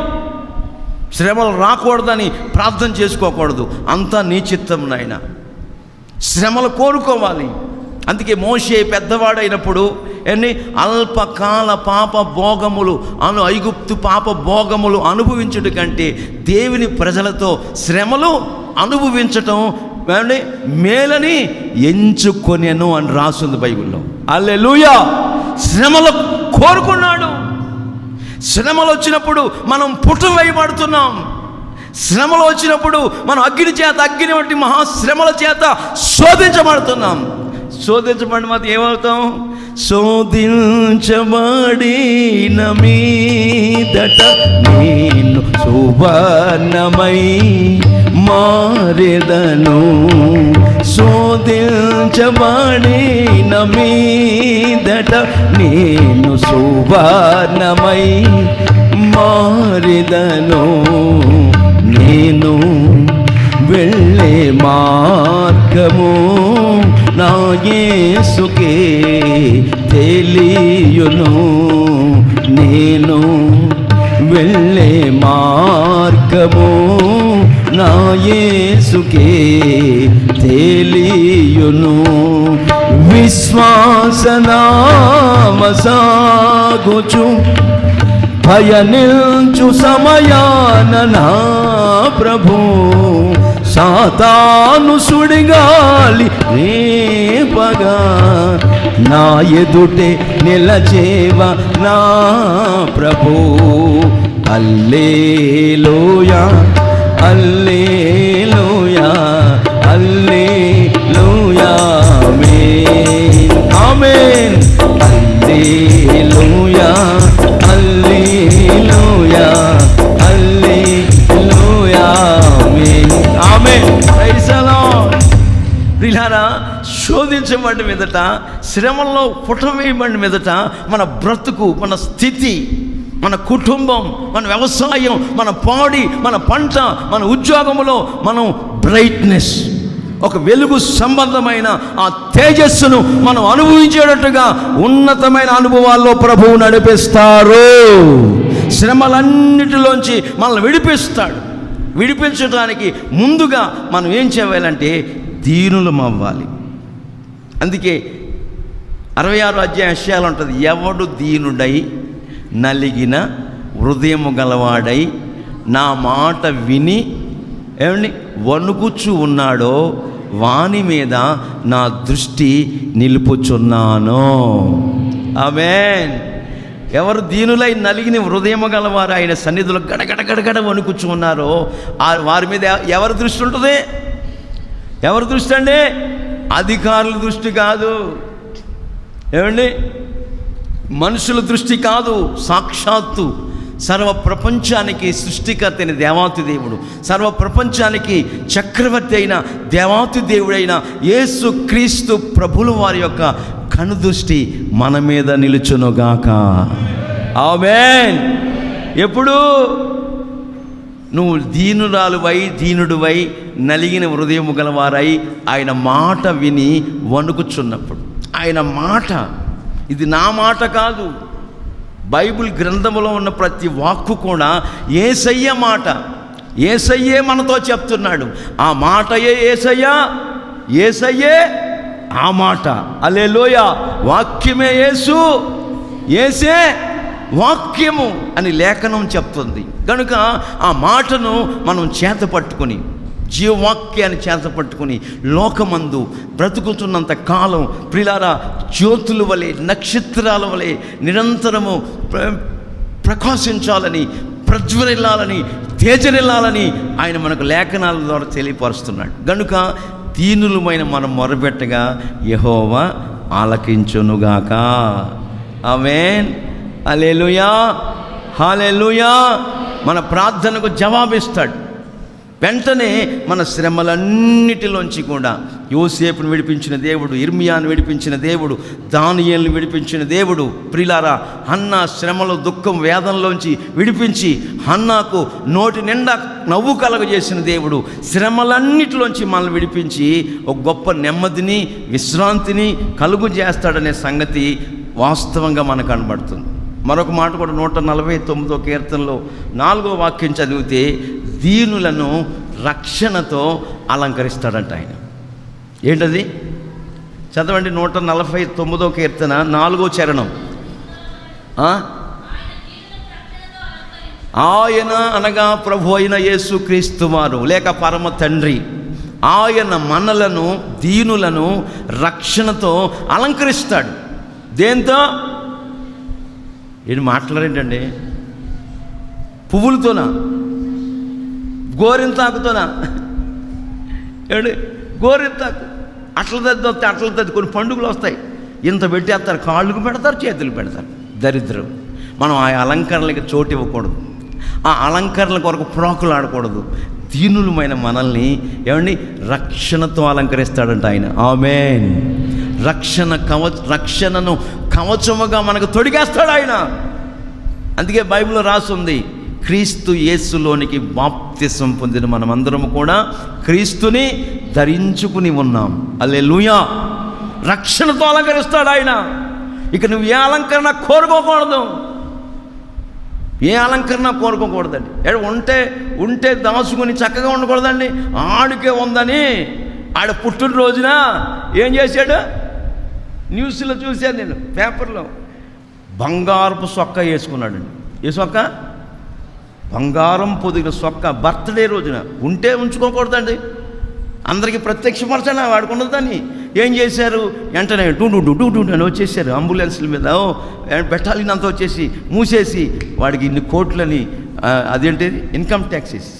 శ్రమలు రాకూడదని ప్రార్థన చేసుకోకూడదు, అంతా నీ చిత్తం నాయన. శ్రమలు కోరుకోవాలి. అందుకే మోషే పెద్దవాడైనప్పుడు అల్పకాల పాప భోగములు ఐగుప్తు పాప భోగములు అనుభవించుట కంటే దేవుని ప్రజలతో శ్రమలు అనుభవించటం మేలని ఎంచుకొనెను అని రాస్తుంది బైబిల్లో. హల్లెలూయా. శ్రమలు కోరుకున్నాడు. శ్రమలు వచ్చినప్పుడు మనం పుట్టు వేయబడుతున్నాం. శ్రమలు వచ్చినప్పుడు మనం అగ్ని వంటి మహాశ్రమల చేత శోధించబడుతున్నాం. శోధించబడి మాత్రం ఏమవుతాం? శోధించబడిన మీదట నేను సువర్ణమై మారెదను. శోధించబడిన మీదట నేను సువర్ణమై మారెదను. నేను వెళ్ళే మార్గము నా యేసుకే తెలియును. నేను వెళ్ళే మార్గము నా యేసుకే తెలియును. విశ్వాసనామసాగుచు పయనించు సమయాన నా ప్రభు సాతాను సుడిగాలి రేపగా నా ఎదుటే నిలచేవ నా ప్రభు. Hallelujah hallelujah hallelujah amen. Hallelujah hallelujah hallelujah amen. Praise the Lord. ప్రియులారా, శోధించబడిన మీదట, శ్రమల్లో పుట్టవేయబడిన మీదట మన బ్రతుకు, మన స్థితి, మన కుటుంబం, మన వ్యవసాయం, మన పాడి, మన పంట, మన ఉద్యోగంలో మనం బ్రైట్నెస్, ఒక వెలుగు సంబంధమైన ఆ తేజస్సును మనం అనుభవించేటట్టుగా ఉన్నతమైన అనుభవాల్లో ప్రభువు నడిపిస్తారు. శ్రమలన్నిటిలోంచి మనల్ని విడిపిస్తాడు. విడిపించడానికి ముందుగా మనం ఏం చేయాలంటే దీనులం అవ్వాలి. అందుకే 66వ అధ్యాయం విషయాలు ఉంటుంది. ఎవడు దీనుడై నలిగిన హృదయము గలవాడై నా మాట విని వణుకుచు ఉన్నాడో వాని మీద నా దృష్టి నిలుపుచున్నాను. ఆమేన్. ఎవరు దీనులై నలిగిన హృదయము గలవారు ఆయన సన్నిధిలో గడగడ వణుకుచు ఉన్నారో వారి మీద ఎవరి దృష్టి ఉంటుంది? ఎవరి దృష్టి అండి? అధికారుల దృష్టి కాదు, మనుషుల దృష్టి కాదు. సాక్షాత్తు సర్వ ప్రపంచానికి సృష్టికర్త అయిన దేవాతి దేవుడు, సర్వ ప్రపంచానికి చక్రవర్తి అయిన దేవాతి దేవుడైన యేసు క్రీస్తు ప్రభుల వారి యొక్క కనుదృష్టి మన మీద నిలుచునుగాక. ఆమేన్. ఎప్పుడు? నువ్వు దీనురాలువై దీనుడివై నలిగిన హృదయము గలవారై ఆయన మాట విని వణుకుచున్నప్పుడు, ఆయన మాట, ఇది నా మాట కాదు, బైబిల్ గ్రంథంలో ఉన్న ప్రతి వాక్కు కూడా యేసయ్య మాట. యేసయ్యే మనతో చెప్తున్నాడు. ఆ మాటయే యేసయ్య, యేసయ్యే ఆ మాట. హల్లెలూయా. వాక్యమే యేసు, యేసే వాక్యము అని లేఖనం చెప్తుంది. కనుక ఆ మాటను మనం చేత పట్టుకుని, జీవవాక్యాన్ని చేత పట్టుకుని లోకమందు బ్రతుకుతున్నంత కాలం ప్రియులారా, జ్యోతుల వలె నక్షత్రాల వలె నిరంతరము ప్రకాశించాలని, ప్రజ్వరిల్లాలని, తేజరిల్లాలని ఆయన మనకు లేఖనాల ద్వారా తెలియపరుస్తున్నాడు. కనుక దీనులమైన మనం మొరపెట్టగా యెహోవా ఆలకించునుగాక. ఆమేన్. హల్లెలూయా, హల్లెలూయా. మన ప్రార్థనకు జవాబిస్తాడు. వెంటనే మన శ్రమలన్నిటిలోంచి కూడా యోసేపును విడిపించిన దేవుడు, ఇర్మియాను విడిపించిన దేవుడు, దానియేలును విడిపించిన దేవుడు, ప్రియులారా, హన్నా శ్రమలో దుఃఖం వేదనలోంచి విడిపించి హన్నాకు నోటి నిండా నవ్వు కలగజేసిన దేవుడు, శ్రమలన్నిటిలోంచి మనల్ని విడిపించి ఒక గొప్ప నెమ్మదిని, విశ్రాంతిని కలుగు చేస్తాడనే సంగతి వాస్తవంగా మనకు కనబడుతుంది. మరొక మాట కూడా 149వ కీర్తనలో 4వ వాక్యం చదివితే, దీనులను రక్షణతో అలంకరిస్తాడంట ఆయన. ఏంటది? చదవండి. 149వ కీర్తన 4వ చరణం. ఆయన అనగా ప్రభు అయిన యేసుక్రీస్తు వారు, లేక పరమ తండ్రి, ఆయన మనలను, దీనులను రక్షణతో అలంకరిస్తాడు. దేంతో? ఏంటి మాట్లాడేంటండి? పువ్వులతోనా? గోరింతాకుతోనా? ఏడు గోరింతాకు అట్ల దద్ది వస్తాయి, అట్ల దద్ది కొన్ని పండుగలు వస్తాయి, ఇంత పెట్టేస్తారు, కాళ్ళకు పెడతారు, చేతులు పెడతారు. దరిద్రం. మనం ఆ అలంకరణలకి చోటు ఇవ్వకూడదు, ఆ అలంకరణల కొరకు ప్రోకులు ఆడకూడదు. దీనులమైన మనల్ని ఏమండి రక్షణతో అలంకరిస్తాడంట ఆయన. ఆమేన్. రక్షణను కవచముగా మనకు తొడిగేస్తాడు ఆయన. అందుకే బైబిల్లో రాసుంది, క్రీస్తు యేసులోనికి బాప్తిసం పొందిన మనమందరం కూడా క్రీస్తుని ధరించుకుని ఉన్నాం. హల్లెలూయా. రక్షణతో అలంకరిస్తాడు ఆయన. ఇక నువ్వు ఏ అలంకరణ కోరుకోకూడదు, ఏ అలంకరణ కోరుకోకూడదండి. ఉంటే దాచుకుని చక్కగా ఉండకూడదండి. ఆడికే ఉందని ఆడ పుట్టినరోజున ఏం చేశాడు? న్యూస్లో చూశాను నేను, పేపర్లో. బంగారపు సొక్క వేసుకున్నాడండి. ఏ సొక్క? బంగారం పొదిగిన సొక్క. బర్త్డే రోజున. ఉంటే ఉంచుకోకూడదండి, అందరికీ ప్రత్యక్షపరచనా వాడుకున్నది. దాన్ని ఏం చేశారు? వెంటనే డూ అని వచ్చేసారు అంబులెన్స్ల మీద, బెటాలియన్ అంతా వచ్చేసి మూసేసి వాడికి ఇన్ని కోట్లని, అదేంటి ఇన్కమ్ ట్యాక్సెస్.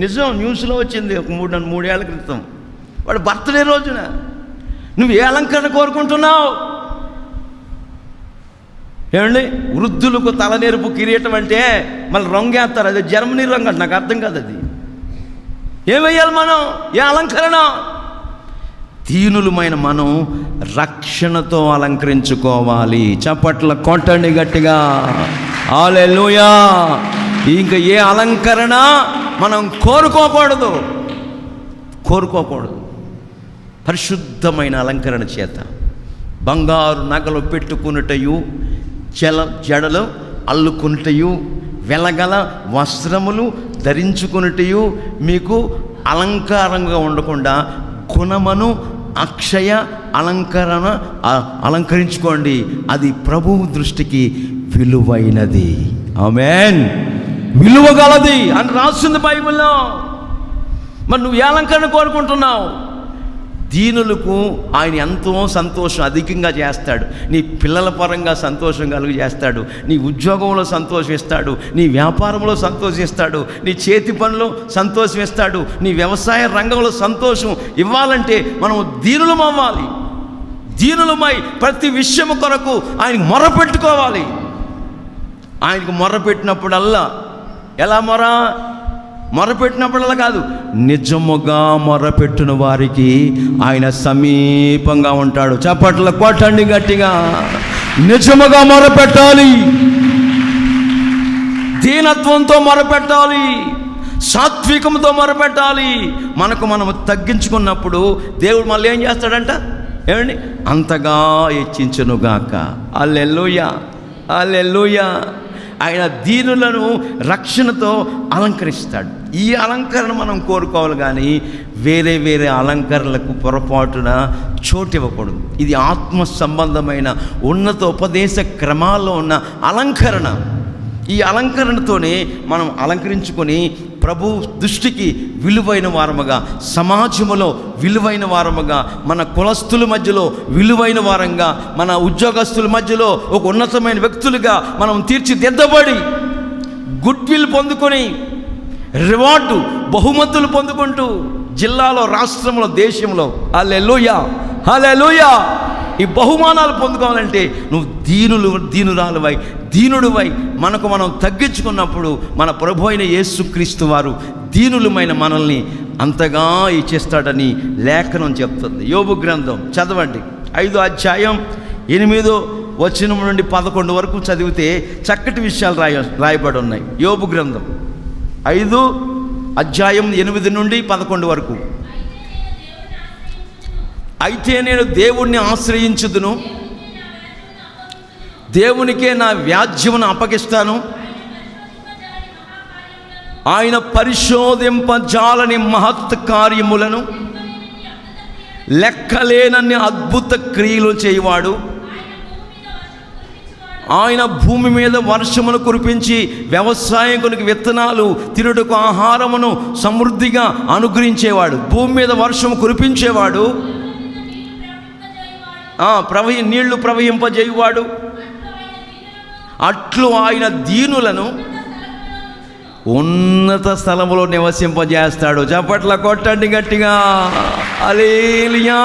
నిజం, న్యూస్లో వచ్చింది ఒక 3 ఏళ్ల క్రితం. వాడు బర్త్డే రోజున. నువ్వు ఏ అలంకరణ కోరుకుంటున్నావు? ఏమండి, వృద్ధులకు తలనేరుపు కిరీటం అంటే మళ్ళీ రంగేస్తారు. అది జర్మనీ రంగు అంటే నాకు అర్థం కాదు. అది ఏమయ్యాలి మనం? ఏ అలంకరణ? దీనులమైన మనం రక్షణతో అలంకరించుకోవాలి. చప్పట్ల కొట్టండి గట్టిగా. హల్లెలూయా. ఇంకా ఏ అలంకరణ మనం కోరుకోకూడదు. పరిశుద్ధమైన అలంకరణ చేత బంగారు నగలు పెట్టుకున్నటయు, జడలు అల్లుకున్నటయు, వెలగల వస్త్రములు ధరించుకున్నటయు మీకు అలంకారంగా ఉండకుండా గుణమును అక్షయ అలంకరించుకోండి, అది ప్రభువు దృష్టికి విలువైనది. ఆమేన్. విలువగలది అని రాస్తుంది బైబిల్లో. మరి నువ్వు ఏ అలంకరణ కోరుకుంటున్నావు? దీనులకు ఆయన ఎంతో సంతోషం అధికంగా చేస్తాడు. నీ పిల్లల పరంగా సంతోషం కలుగు చేస్తాడు, నీ ఉద్యోగంలో సంతోషం ఇస్తాడు, నీ వ్యాపారంలో సంతోషిస్తాడు, నీ చేతి పనిలో సంతోషం ఇస్తాడు, నీ వ్యవసాయ రంగంలో సంతోషం ఇవ్వాలంటే మనం దీనులం అవ్వాలి. దీనులమై ప్రతి విషయము కొరకు ఆయనకు మొరపెట్టుకోవాలి. ఆయనకు మొరపెట్టినప్పుడల్లా ఎలా మొరపెట్టినప్పుడల్లా కాదు, నిజముగా మొరపెట్టిన వారికి ఆయన సమీపంగా ఉంటాడు. చప్పట్ల కొట్టండి గట్టిగా. నిజముగా మొరపెట్టాలి. దీనత్వంతో మొరపెట్టాలి, సాత్వికంతో మొరపెట్టాలి. మనము తగ్గించుకున్నప్పుడు దేవుడు మళ్ళీ ఏం చేస్తాడంట? ఏమండి? అంతగా హెచ్చించునుగాక. హల్లెలూయా, హల్లెలూయా. ఆయన దీనులను రక్షణతో అలంకరిస్తాడు. ఈ అలంకరణ మనం కోరుకోవాలి, కానీ వేరే వేరే అలంకరణలకు పొరపాటున చోటు ఇవ్వకూడదు. ఇది ఆత్మ సంబంధమైన ఉన్నత ఉపదేశ క్రమాల్లో ఉన్న అలంకరణ. ఈ అలంకరణతోనే మనం అలంకరించుకొని ప్రభు దృష్టికి విలువైన వారముగా, సమాజములో విలువైన వారముగా, మన కులస్తుల మధ్యలో విలువైన వారంగా, మన ఉద్యోగస్తుల మధ్యలో ఒక ఉన్నతమైన వ్యక్తులుగా మనం తీర్చిదిద్దబడి గుడ్ విల్ పొందుకొని రివార్డు బహుమతులు పొందుకుంటూ జిల్లాలో, రాష్ట్రంలో, దేశంలో హల్లెలూయా, హల్లెలూయా ఈ బహుమానాలు పొందుకోవాలంటే నువ్వు దీనురాలువై, దీనుడివై మనం తగ్గించుకున్నప్పుడు మన ప్రభు అయిన యేసుక్రీస్తు వారు దీనులమైన మనల్ని అంతగా ఇచ్చేస్తాడని లేఖనం చెప్తుంది. యోబు గ్రంథం చదవండి, 5వ అధ్యాయం 8వ వచనం నుండి 11 వరకు చదివితే చక్కటి విషయాలు రాయబడి ఉన్నాయి. యోబు గ్రంథం 5వ అధ్యాయం 8 నుండి 11 వరకు. అయితే నేను దేవుణ్ణి ఆశ్రయించుదును, దేవునికే నా వ్యాజ్యమును అప్పగిస్తాను. ఆయన పరిశోధింపజాలని మహత్ కార్యములను, లెక్కలేనన్ని అద్భుత క్రియలు చేయవాడు. ఆయన భూమి మీద వర్షమును కురిపించి వ్యవసాయకునికి విత్తనాలు, తినుటకు ఆహారమును సమృద్ధిగా అనుగ్రహించేవాడు. భూమి మీద వర్షము కురిపించేవాడు, నీళ్లు ప్రవహింపజేయువాడు. అట్లు ఆయన దీనులను ఉన్నత స్థలములో నివసింపజేస్తాడు. చప్పట్ల కొట్టండి గట్టిగా, హల్లెలూయా.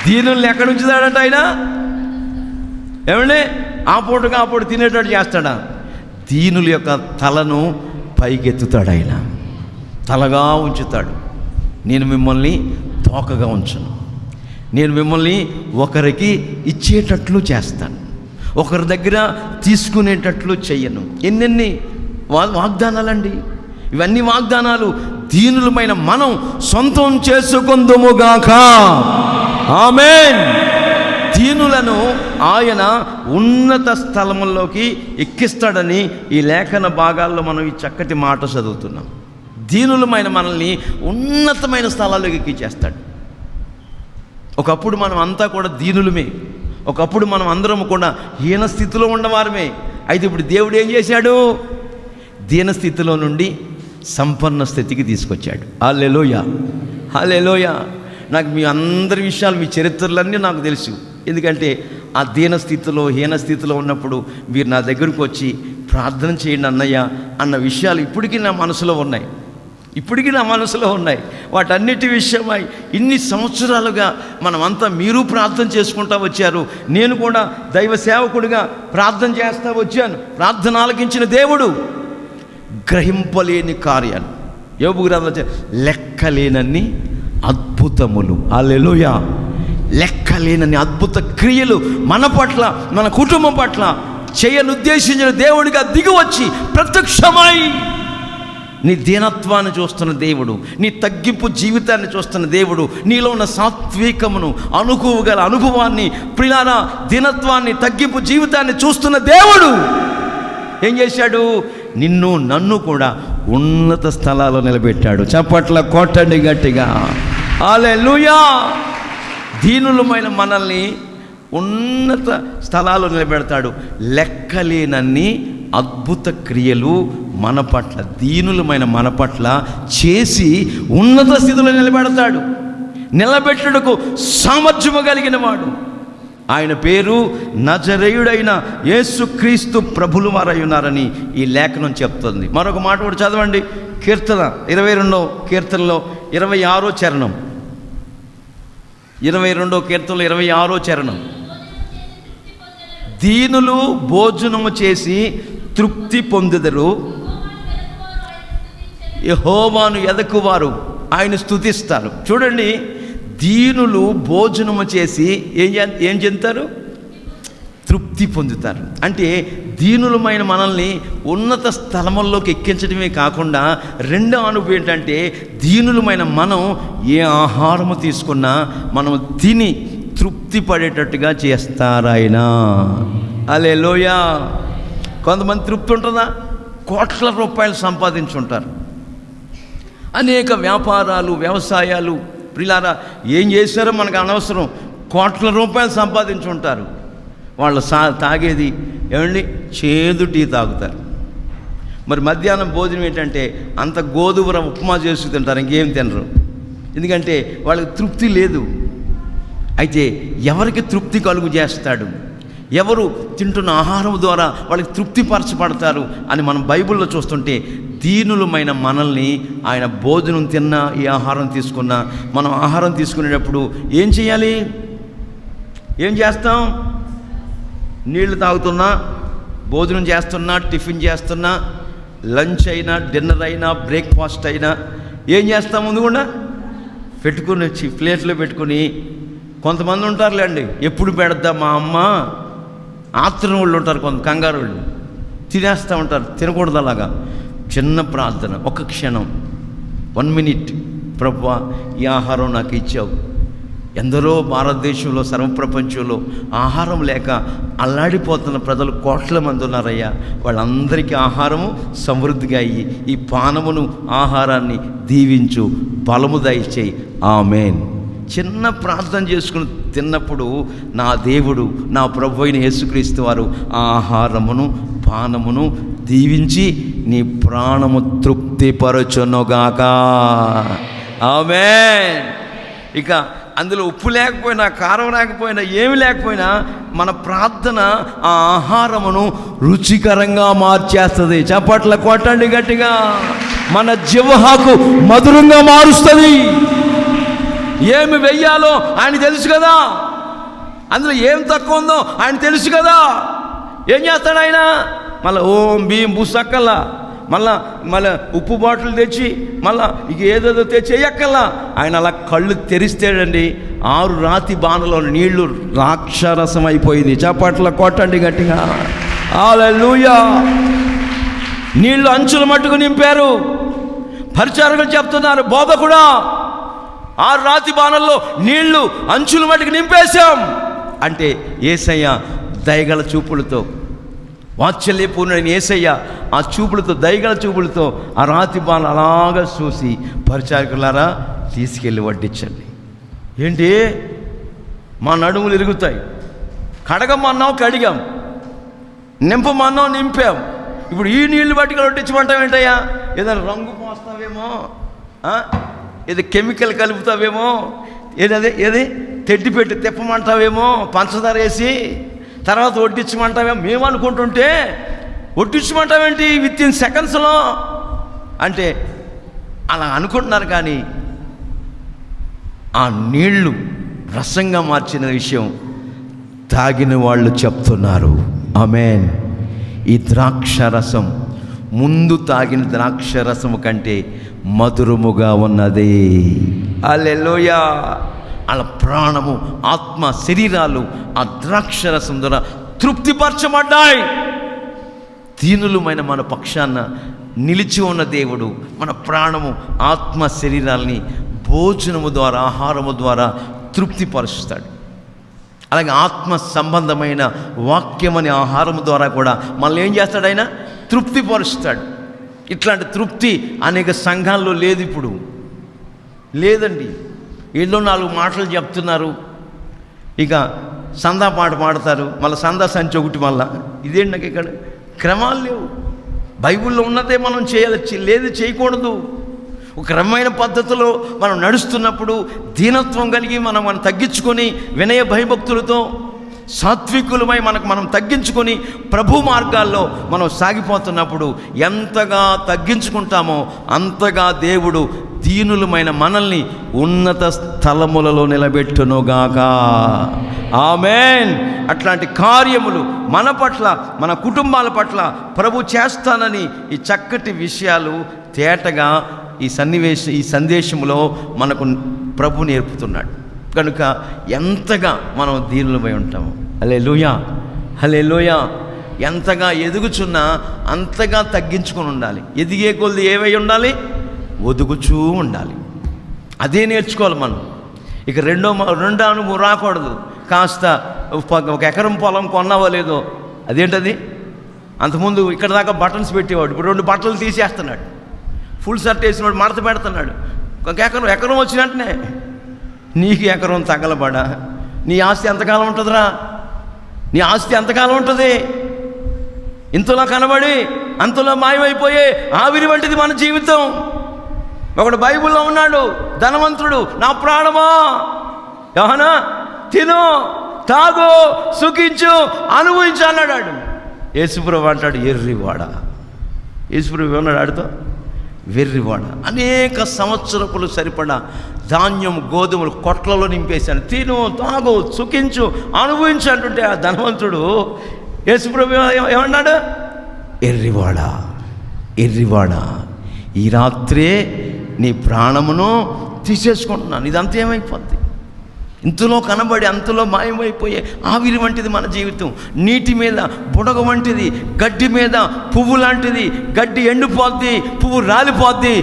దీనుల్ని ఎక్కడ ఉంచుతాడట ఆయన? ఏమండి? ఆ పూట తినేటట్టు చేస్తాడా? దీనుల యొక్క తలను పైకెత్తుతాడు ఆయన, తలగా ఉంచుతాడు. నేను మిమ్మల్ని తోకగా ఉంచను, నేను మిమ్మల్ని ఒకరికి ఇచ్చేటట్లు చేస్తాను, ఒకరి దగ్గర తీసుకునేటట్లు చెయ్యను. ఎన్నెన్ని వాగ్దానాలండి! ఇవన్నీ వాగ్దానాలు దీనులమైన మనం సొంతం చేసుకుందుముగాక. ఆమేన్. దీనులను ఆయన ఉన్నత స్థలముల్లోకి ఎక్కిస్తాడని ఈ లేఖన భాగాల్లో మనం ఈ చక్కటి మాట చదువుతున్నాం. దీనులమైన మనల్ని ఉన్నతమైన స్థలాల్లోకి ఎక్కించేస్తాడు. ఒకప్పుడు మనం అంతా కూడా దీనులమే, ఒకప్పుడు మనం అందరం కూడా హీన స్థితిలో ఉన్నవారమే. అయితే ఇప్పుడు దేవుడు ఏం చేశాడు? దీన స్థితిలో నుండి సంపన్న స్థితికి తీసుకొచ్చాడు. హల్లెలూయా, హల్లెలూయా. నాకు మీ అందరి విషయాలు, మీ చరిత్రలన్నీ నాకు తెలుసు. ఎందుకంటే ఆ దీన స్థితిలో, హీన స్థితిలో ఉన్నప్పుడు మీరు నా దగ్గరకు వచ్చి ప్రార్థన చేయండి అన్నయ్య అన్న విషయాలు ఇప్పటికీ నా మనసులో ఉన్నాయి, వాటన్నిటి విషయమై ఇన్ని సంవత్సరాలుగా మనమంతా మీరు ప్రార్థన చేసుకుంటూ వచ్చారు, నేను కూడా దైవ సేవకుడిగా ప్రార్థన చేస్తూ వచ్చాను. ప్రార్థన ఆలకించిన దేవుడు గ్రహింపలేని కార్యాలు, యోబు గ్రంథంలో లెక్కలేనన్ని అద్భుతములు, హల్లెలూయా, లెక్కలేనన్ని అద్భుత క్రియలు మన పట్ల, మన కుటుంబం పట్ల చేయనుద్దేశించిన దేవుడిగా దిగివచ్చి ప్రత్యక్షమై నీ దీనత్వాన్ని చూస్తున్న దేవుడు, నీ తగ్గింపు జీవితాన్ని చూస్తున్న దేవుడు, నీలో ఉన్న సాత్వికమును, అనుకోగల అనుభవాన్ని, ప్రియాన దీనత్వాన్ని, తగ్గింపు జీవితాన్ని చూస్తున్న దేవుడు ఏం చేశాడు? నన్ను కూడా ఉన్నత స్థలాల్లో నిలబెట్టాడు. చప్పట్ల కొట్టండి గట్టిగా, హల్లెలూయా. దీనులమైన మనల్ని ఉన్నత స్థలాల్లో నిలబెడతాడు. లెక్కలేనన్ని అద్భుత క్రియలు మన పట్ల, దీనులమైన మన పట్ల చేసి ఉన్నత స్థితిలో నిలబెడతాడు. నిలబెట్టుటకు సామర్థ్యము కలిగిన వాడు. ఆయన పేరు నజరేయుడైన యేసుక్రీస్తు ప్రభులు వారై ఉన్నారని ఈ లేఖనం చెప్తుంది. మరొక మాట కూడా చదవండి. కీర్తన 22వ కీర్తనలో 26వ చరణం, 22వ కీర్తనలో 26వ చరణం. దీనులు భోజనము చేసి తృప్తి పొందుదరు, యెహోవాను ఎదకువారు ఆయన స్తుతిస్తారు. చూడండి, దీనులు భోజనము చేసి ఏం చెందుతారు? తృప్తి పొందుతారు. అంటే దీనులమైన మనల్ని ఉన్నత స్థలముల్లోకి ఎక్కించడమే కాకుండా రెండో అనుభవం ఏంటంటే, దీనులమైన మనం ఏ ఆహారము తీసుకున్నా మనం తిని తృప్తి పడేటట్టుగా చేస్తారాయన. హల్లెలూయా. కొంతమంది తృప్తి ఉంటుందా? కోట్ల రూపాయలు సంపాదించుంటారు, అనేక వ్యాపారాలు, వ్యవసాయాలు, ప్రిలారా ఏం చేశారో మనకు అనవసరం, కోట్ల రూపాయలు సంపాదించుంటారు. వాళ్ళు తాగేది ఏమండి, చేదు టీ తాగుతారు. మరి మధ్యాహ్నం భోజనం ఏంటంటే అంత గోధుమ ఉప్మా చేసి తింటారు, ఇంకేం తినరు, ఎందుకంటే వాళ్ళకి తృప్తి లేదు. అయితే ఎవరికి తృప్తి కలుగు చేస్తాడు, ఎవరు తింటున్న ఆహారం ద్వారా వాళ్ళకి తృప్తిపరచబడతారు అని మనం బైబిల్లో చూస్తుంటే, దీనులమైన మనల్ని ఆయన భోజనం తిన్నా, ఈ ఆహారం తీసుకున్నా, మనం ఆహారం తీసుకునేటప్పుడు ఏం చేయాలి? ఏం చేస్తాం? నీళ్లు తాగుతున్నా, భోజనం చేస్తున్నా, టిఫిన్ చేస్తున్నా, లంచ్ అయినా, డిన్నర్ అయినా, బ్రేక్ఫాస్ట్ అయినా ఏం చేస్తాం? ముందు కూడా పెట్టుకుని వచ్చి ప్లేట్లో పెట్టుకుని, కొంతమంది ఉంటారులేండి, ఎప్పుడు పెడద్దా మా అమ్మ, ఆత్రం వాళ్ళు ఉంటారు, కొంత కంగారు వాళ్ళు తినేస్తూ ఉంటారు, తినకూడదు. అలాగా చిన్న ప్రార్థన, ఒక క్షణం, 1 minute, ప్రభువా ఈ ఆహారం నాకు ఇచ్చావు. ఎందరో భారతదేశంలో, సర్వప్రపంచంలో ఆహారం లేక అల్లాడిపోతున్న ప్రజలు కోట్ల మంది ఉన్నారయ్యా. వాళ్ళందరికీ ఆహారము సమృద్ధిగా అయ్యి ఈ పానమును, ఆహారాన్ని దీవించు, బలము దయచేయి. ఆమేన్. చిన్న ప్రార్థన చేసుకుని తిన్నప్పుడు నా దేవుడు, నా ప్రభు అయిన యేసుక్రీస్తు వారు ఆహారమును, పానమును దీవించి నీ ప్రాణము తృప్తిపరచునుగాక. ఆమేన్. ఇక అందులో ఉప్పు లేకపోయినా, కారం లేకపోయినా, ఏమి లేకపోయినా మన ప్రార్థన ఆ ఆహారమును రుచికరంగా మార్చేస్తుంది. చప్పట్ల కొట్టండి గట్టిగా. మన జిహ్వకు మధురంగా మారుస్తుంది. ఏమి వెయ్యాలో ఆయన తెలుసు కదా, అందులో ఏం తక్కువ ఉందో ఆయన తెలుసు కదా. ఏం చేస్తాడు ఆయన? మళ్ళీ ఓం బియ్యం బుసక్కల్లా, మళ్ళా ఉప్పు బాటిల్ తెచ్చి మళ్ళా ఇక ఏదేదో తెచ్చి వేయక్కల్లా. ఆయన అలా కళ్ళు తెరిస్తాడండి, 6 రాతి బాణలో నీళ్లు ద్రాక్షరసం అయిపోయింది. చప్పట్ల కొట్టండి గట్టిగా. హల్లెలూయా. నీళ్లు అంచుల మట్టుకు నింపారు. పరిచారకులు చెప్తున్నారు, బోధకుడా 6 రాతి బాణల్లో నీళ్లు అంచుల మట్టుకు నింపేశాం అంటే, యేసయ్య దయగల చూపులతో, వాత్సల్యపూర్ణుడైన యేసయ్య ఆ చూపులతో, దయగల చూపులతో ఆ రాతి బాణలు అలాగా చూసి, పరిచారకులారా తీసుకెళ్ళి వడ్డించండి. ఏంటి, మా నడుములు ఇరుగుతాయి, కడగమన్నావు కడిగాం, నింపమన్నావు నింపాం, ఇప్పుడు ఈ నీళ్లు బట్టి వడ్డించమంటావు ఏంటయ్యా? ఏదైనా రంగు పోస్తావేమో, ఏది కెమికల్ కలుపుతావేమో, ఏది తెడ్డి పెట్టి తిప్పమంటావేమో, పంచదార వేసి తర్వాత వడ్డించమంటావేమో మేము అనుకుంటుంటే, వడ్డించమంటావేంటి వితిన్ సెకండ్స్లో అంటే అలా అనుకుంటున్నారు. కానీ ఆ నీళ్లు రసంగా మార్చిన విషయం తాగిన వాళ్ళు చెప్తున్నారు. ఆమేన్. ఈ ద్రాక్షరసం ముందు తాగిన ద్రాక్షరసము కంటే మధురముగా ఉన్నది. హల్లెలూయా. అలా ప్రాణము, ఆత్మ, శరీరాలు ఆ ద్రాక్షరసం ద్వారా తృప్తిపరచబడ్డాయి. దీనులమైన మన పక్షాన నిలిచి ఉన్న దేవుడు మన ప్రాణము, ఆత్మ, శరీరాల్ని భోజనము ద్వారా, ఆహారము ద్వారా తృప్తిపరుస్తాడు. అలాగే ఆత్మ సంబంధమైన వాక్యం అనే ఆహారము ద్వారా కూడా మనల్ని ఏం చేస్తాడు? ఆయన తృప్తిపరుస్తాడు. ఇట్లాంటి తృప్తి అనేక సంఘాల్లో లేదు, ఇప్పుడు లేదండి. ఏదో 4 మాటలు చెప్తున్నారు, ఇక సందా పాట పాడతారు, మళ్ళీ సందా సంచి ఒకటి, మళ్ళా ఇదేంటి నాకు ఇక్కడ క్రమాలు లేవు. బైబిల్లో ఉన్నదే మనం చేయాలి, లేదు చేయకూడదు. ఒక క్రమమైన పద్ధతిలో మనం నడుస్తున్నప్పుడు దీనత్వం కలిగి మనం తగ్గించుకొని, వినయ భయభక్తులతో సాత్వికులమై మనం తగ్గించుకొని ప్రభు మార్గాల్లో మనం సాగిపోతున్నప్పుడు ఎంతగా తగ్గించుకుంటామో అంతగా దేవుడు దీనులమైన మనల్ని ఉన్నత స్థలములలో నిలబెట్టునుగాక. ఆమేన్. అట్లాంటి కార్యములు మన పట్ల, మన కుటుంబాల పట్ల ప్రభు చేస్తానని ఈ చక్కటి విషయాలు తేటగా ఈ సందేశంలో మనకు ప్రభు నేర్పుతున్నాడు. కనుక ఎంతగా మనం దీనులమై ఉంటాము. హల్లెలూయా, హల్లెలూయా. ఎంతగా ఎదుగుచున్నా అంతగా తగ్గించుకొని ఉండాలి. ఎదిగే కొద్ది ఏవై ఉండాలి? ఒదుగుచూ ఉండాలి. అదే నేర్చుకోవాలి మనం. ఇక రెండో అనుభవం రాకూడదు. కాస్త ఒక ఎకరం పొలం కొన్నావో లేదో, అదేంటది? అంతకుముందు ఇక్కడ దాకా బటన్స్ పెట్టేవాడు, ఇప్పుడు 2 బట్టలు తీసేస్తున్నాడు. ఫుల్ షర్ట్ వేసినవాడు మడత పెడుతున్నాడు. ఒక ఎకరం వచ్చినట్టునే నీకు ఎకరం తగలబడా. నీ ఆస్తి ఎంతకాలం ఉంటుందిరా? నీ ఆస్తి ఎంతకాలం ఉంటుంది? ఇంతలో కనబడి అంతలో మాయమైపోయే ఆవిరి వంటిది మన జీవితం. ఒకడు బైబిల్లో ఉన్నాడు, ధనవంతుడు, నా ప్రాణమా యోహానా తిను, తాగు, సుఖించు, అనుభవించు అన్నాడు. యేసుప్రభు అంటాడు, ఎర్రివాడా. యేసుప్రభు ఏమన్నాడు ఆడితో? వెర్రివాడ. అనేక సంవత్సరపులు సరిపడా ధాన్యం, గోధుమలు కొట్లలో నింపేశాను, తిను, తాగు, సుఖించు, అనుభవించు అంటుంటే ఆ ధనవంతుడు యేసుప్రభు ఏమన్నాడు? ఎర్రివాడా, ఎర్రివాడా, ఈ రాత్రే నీ ప్రాణమును తీసేసుకుంటున్నాను. ఇదంతా ఏమైపోద్ది? ఇంతలో కనబడి అంతలో మాయమైపోయే ఆవిరి వంటిది మన జీవితం. నీటి మీద బుడగ వంటిది, గడ్డి మీద పువ్వు లాంటిది. గడ్డి ఎండిపోద్ది, పువ్వు రాలిపోద్ది.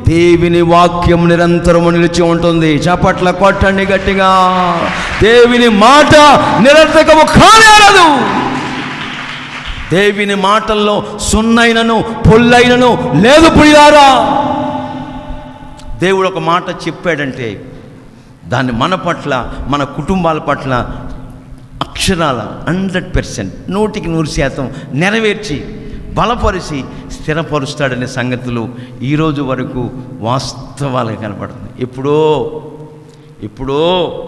దేవుని వాక్యం నిరంతరము నిలిచి ఉంటుంది. చప్పట్ల కొట్టండి గట్టిగా. దేవుని మాట నిరర్థకము కానేరదు. దేవుని మాటల్లో సున్నైనను పొల్లైనను లేదు పుడియారా. దేవుడు ఒక మాట చెప్పాడంటే దాన్ని మన పట్ల, మన కుటుంబాల పట్ల అక్షరాల 100%, 100% నెరవేర్చి బలపరిచి స్థిరపరుస్తాడనే సంగతులు ఈరోజు వరకు వాస్తవాలుగా కనపడుతుంది. ఎప్పుడో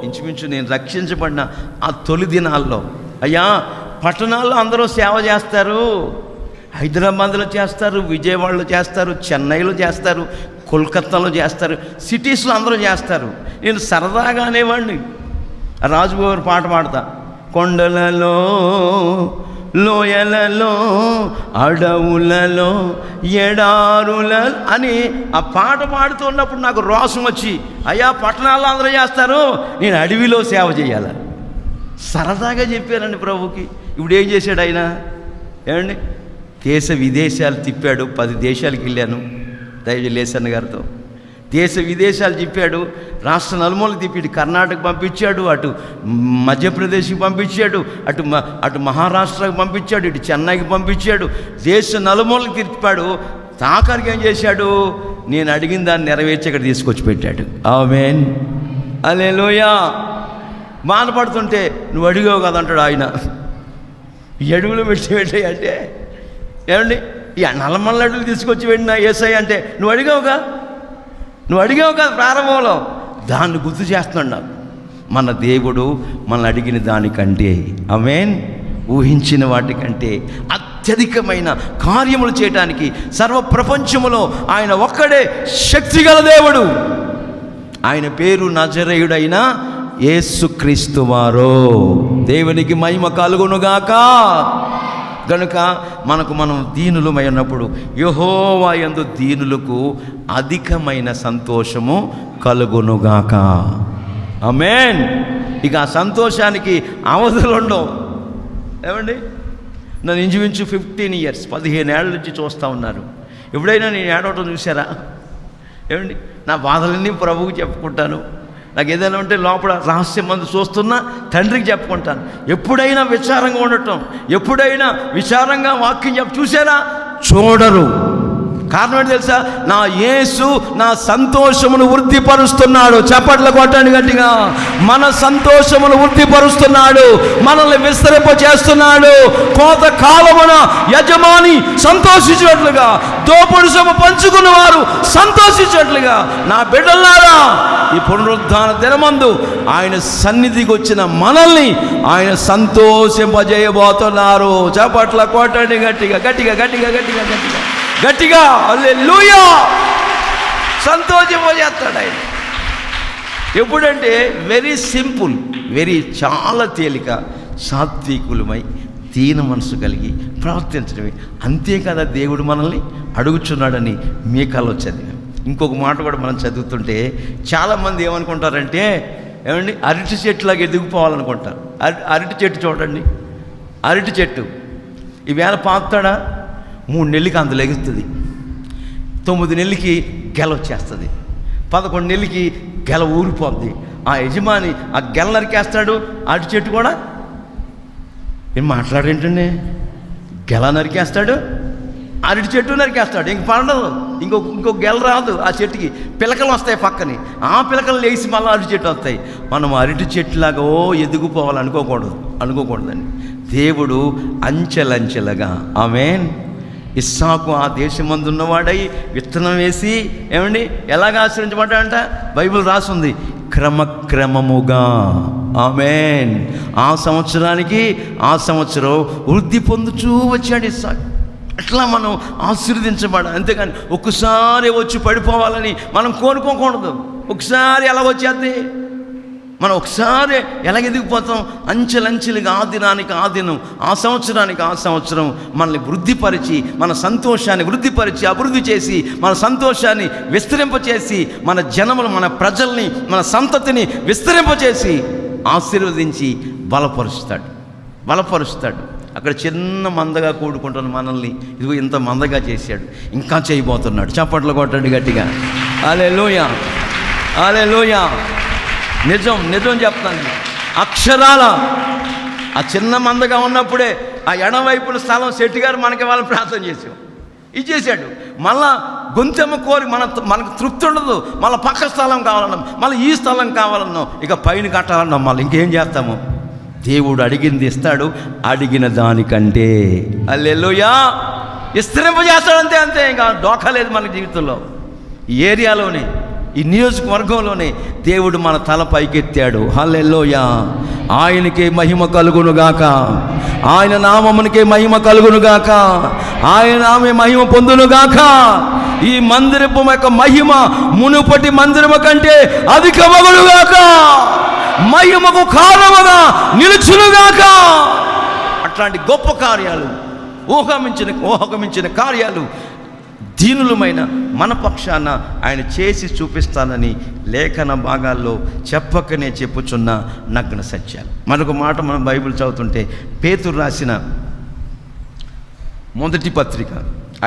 ఇంచుమించు నేను రక్షించబడిన ఆ తొలి దినాల్లో, అయ్యా పట్టణాల్లో అందరూ సేవ చేస్తారు, హైదరాబాద్లో చేస్తారు, విజయవాడలో చేస్తారు, చెన్నైలో చేస్తారు, కోల్కత్తాలో చేస్తారు, సిటీస్లో అందరూ చేస్తారు. నేను సరదాగా అనేవాడిని. రాజుగారు పాట పాడతా, కొండలలో, లోయలలో, అడవులలో, ఎడారులలో అని ఆ పాట పాడుతున్నప్పుడు నాకు రోషం వచ్చి, అయ్యా పట్టణాల్లో అందరూ చేస్తారు, నేను అడవిలో సేవ చేయాలి. సరదాగా చెప్పానండి ప్రభుకి. ఇప్పుడు ఏం చేశాడు ఆయన? ఏమండి, దేశ విదేశాలు తిప్పాడు. 10 దేశాలకు వెళ్ళాను దైవలేసన్న గారితో. దేశ విదేశాలు తిప్పాడు. రాష్ట్ర నలుమూలకు తిప్పాడు. కర్ణాటక పంపించాడు, అటు మధ్యప్రదేశ్కి పంపించాడు, అటు మహారాష్ట్రకు పంపించాడు, ఇటు చెన్నైకి పంపించాడు. దేశ నలుమూలకు తిప్పాడు. తాకరికి ఏం చేశాడు? నేను అడిగిన దాన్ని నెరవేర్చి ఇక్కడ తీసుకొచ్చి పెట్టాడు. ఆమేన్, హల్లెలూయా. బాధపడుతుంటే నువ్వు అడిగావు కదా అంటాడు ఆయన. ఈ అడుగులు పెట్టి అంటే ఏమండి, ఈ నల్లమల్ల అడుగులు తీసుకొచ్చి పెట్టిన యేసయ్య అంటే నువ్వు అడిగావు కదా ప్రారంభంలో. దాన్ని గుర్తు చేస్తున్నాడు నాకు. మన దేవుడు మనల్ని అడిగిన దానికంటే, ఆమేన్, ఊహించిన వాటికంటే అత్యధికమైన కార్యములు చేయడానికి సర్వ ప్రపంచములో ఆయన ఒక్కడే శక్తిగల దేవుడు. ఆయన పేరు నజరేయుడైన యేసుక్రీస్తు వారు. దేవునికి మహిమ కలుగునుగాక. కనుక మనం దీనులమై ఉన్నప్పుడు యెహోవా యందు దీనులకు అధికమైన సంతోషము కలుగునుగాక. ఆమేన్. ఇక ఆ సంతోషానికి అవధులు ఉండవు. ఏమండి, నన్ను ఇంచుమించు 15 years 15 ఏళ్ళ నుంచి చూస్తూ ఉన్నారు. ఎప్పుడైనా నేను ఏడవటం చూసారా? ఏమండి, నా బాధలన్నీ ప్రభువుకి చెప్పుకుంటాను. నాకు ఏదైనా ఉంటే లోపల రహస్యం మందు చూస్తున్నా తండ్రికి చెప్పుకుంటాను. ఎప్పుడైనా విచారంగా ఉండటం, ఎప్పుడైనా విచారంగా వాక్యం చూసారా? చూడరు. కారణం ఏంటి తెలుసా? నా యేసు నా సంతోషమును వృద్ధిపరుస్తున్నాడు. చప్పట్లు కొట్టండి గట్టిగా. మన సంతోషమును వృద్ధిపరుస్తున్నాడు, మనల్ని విస్తరింపచేస్తున్నాడు. కోత కాలమున యజమాని సంతోషించినట్లుగా, దోపుడు సొమ్ము పంచుకున్న వారు సంతోషించినట్లుగా, నా బిడ్డలారా ఈ పునరుద్ధాన దినమందు ఆయన సన్నిధికి వచ్చిన మనల్ని ఆయన సంతోషింపజేయబోతున్నారు. చప్పట్లు కొట్టండి గట్టిగా గట్టిగా గట్టిగా గట్టిగా గట్టిగా గట్టిగా. హల్లెలూయా. సంతోషింపజేస్తాడు ఆయన. ఎప్పుడంటే వెరీ సింపుల్, చాలా తేలిక, సాత్వికులమై దీన మనసు కలిగి ప్రవర్తించడమే. అంతే కదా దేవుడు మనల్ని అడుగుచున్నాడని మీకాలో చదివాం. ఇంకొక మాట కూడా మనం చదువుతుంటే చాలామంది ఏమనుకుంటారంటే, ఏమండి, అరటి చెట్టులాగా ఎదిగిపోవాలనుకుంటారు. అరటి చెట్టు చూడండి, అరటి చెట్టు ఈవేళ పాకుతాడా, 3 నెలలకి అంత లెగుస్తుంది, 9 నెలలకి గెల వచ్చేస్తుంది, 11 నెలలకి గెల ఊరిపోద్ది. ఆ యజమాని ఆ గెల నరికేస్తాడు, అటు చెట్టు కూడా ఏం మాట్లాడేంటండి, గెల నరికేస్తాడు, అరటి చెట్టు నరికేస్తాడు, ఇంక పండదు, ఇంకో గెల రాదు. ఆ చెట్టుకి పిలకలు వస్తాయి పక్కని, ఆ పిలకలు లేచి మళ్ళీ అరటి చెట్టు వస్తాయి. మనం అరటి చెట్టులాగా అనుకోకూడదండి. దేవుడు అంచెలంచెలుగా, ఆమేన్, ఇస్సాకు ఆ దేశమందున్నవాడై విత్తనం వేసి ఏమండి ఎలాగ ఆశ్రయించబడ్డాడంట, బైబిల్ రాసుంది, క్రమక్రమముగా, ఆమేన్, ఆ సంవత్సరానికి ఆ సంవత్సరం వృద్ధి పొందుతూ వచ్చాడు ఇస్సాకు. అట్లా మనం ఆశీర్వదించబడాలి. అంతేకాని ఒక్కసారి వచ్చి పడిపోవాలని మనం కోరుకోకూడదు. ఒకసారి ఎలా వచ్చేది, మనం ఒకసారి ఎలాగ ఎదిగిపోతాం? అంచెలంచెలుగా, ఆ దినానికి ఆ దినం, ఆ సంవత్సరానికి ఆ సంవత్సరం మనల్ని వృద్ధిపరిచి, మన సంతోషాన్ని వృద్ధిపరిచి, అభివృద్ధి చేసి, మన సంతోషాన్ని విస్తరింపచేసి, మన జనములు, మన ప్రజల్ని, మన సంతతిని విస్తరింపచేసి ఆశీర్వదించి బలపరుస్తాడు. అక్కడ చిన్న మందగా కూడుకుంటున్న మనల్ని ఇదిగో ఇంత మందగా చేశాడు, ఇంకా చేయబోతున్నాడు. చప్పట్లు కొట్టండి గట్టిగా. హల్లెలూయా, హల్లెలూయా. నిజం చెప్తాను, అక్షరాల ఆ చిన్న మందగా ఉన్నప్పుడే ఆ ఎడమవైపున స్థలం శెట్టి గారు మనకి వాళ్ళని ప్రార్థన చేసాం, ఇచ్చేసాడు. మళ్ళా గొంతెమ్మ కోరి మనకు తృప్తి ఉండదు, మళ్ళీ పక్క స్థలం కావాలన్నాం, మళ్ళీ ఈ స్థలం కావాలన్నాం, ఇక పైన కట్టాలన్నాం, మళ్ళీ ఇంకేం చేస్తాము? దేవుడు అడిగింది ఇస్తాడు, అడిగిన దానికంటే. హల్లెలూయా. విస్తరింపజేస్తాడు, అంతే. ఇంకా డోకా లేదు మన జీవితంలో. ఈ ఏరియాలోనే, ఈ నియోజకవర్గంలోనే దేవుడు మన తల పైకెత్తాడు. హల్లెలూయా. ఆయనకే మహిమ కలుగునుగాక, ఆయన నామమునికే మహిమ కలుగునుగాక, ఆయన ఆమె మహిమ పొందునుగాక. ఈ మందిరపు యొక్క మహిమ మునుపటి మందిరము కంటే అధికమగునుగాక, మహిమకు కారణముగా నిలుచునుగాక. అట్లాంటి గొప్ప కార్యాలు, ఊహమించిన కార్యాలు దీనులమైన మన పక్షాన ఆయన చేసి చూపిస్తానని లేఖన భాగాల్లో చెప్పకనే చెప్పుచున్న నగ్న సత్యాలు. మరొక మాట మనం బైబిల్ చదువుతుంటే, పేతురు రాసిన మొదటి పత్రిక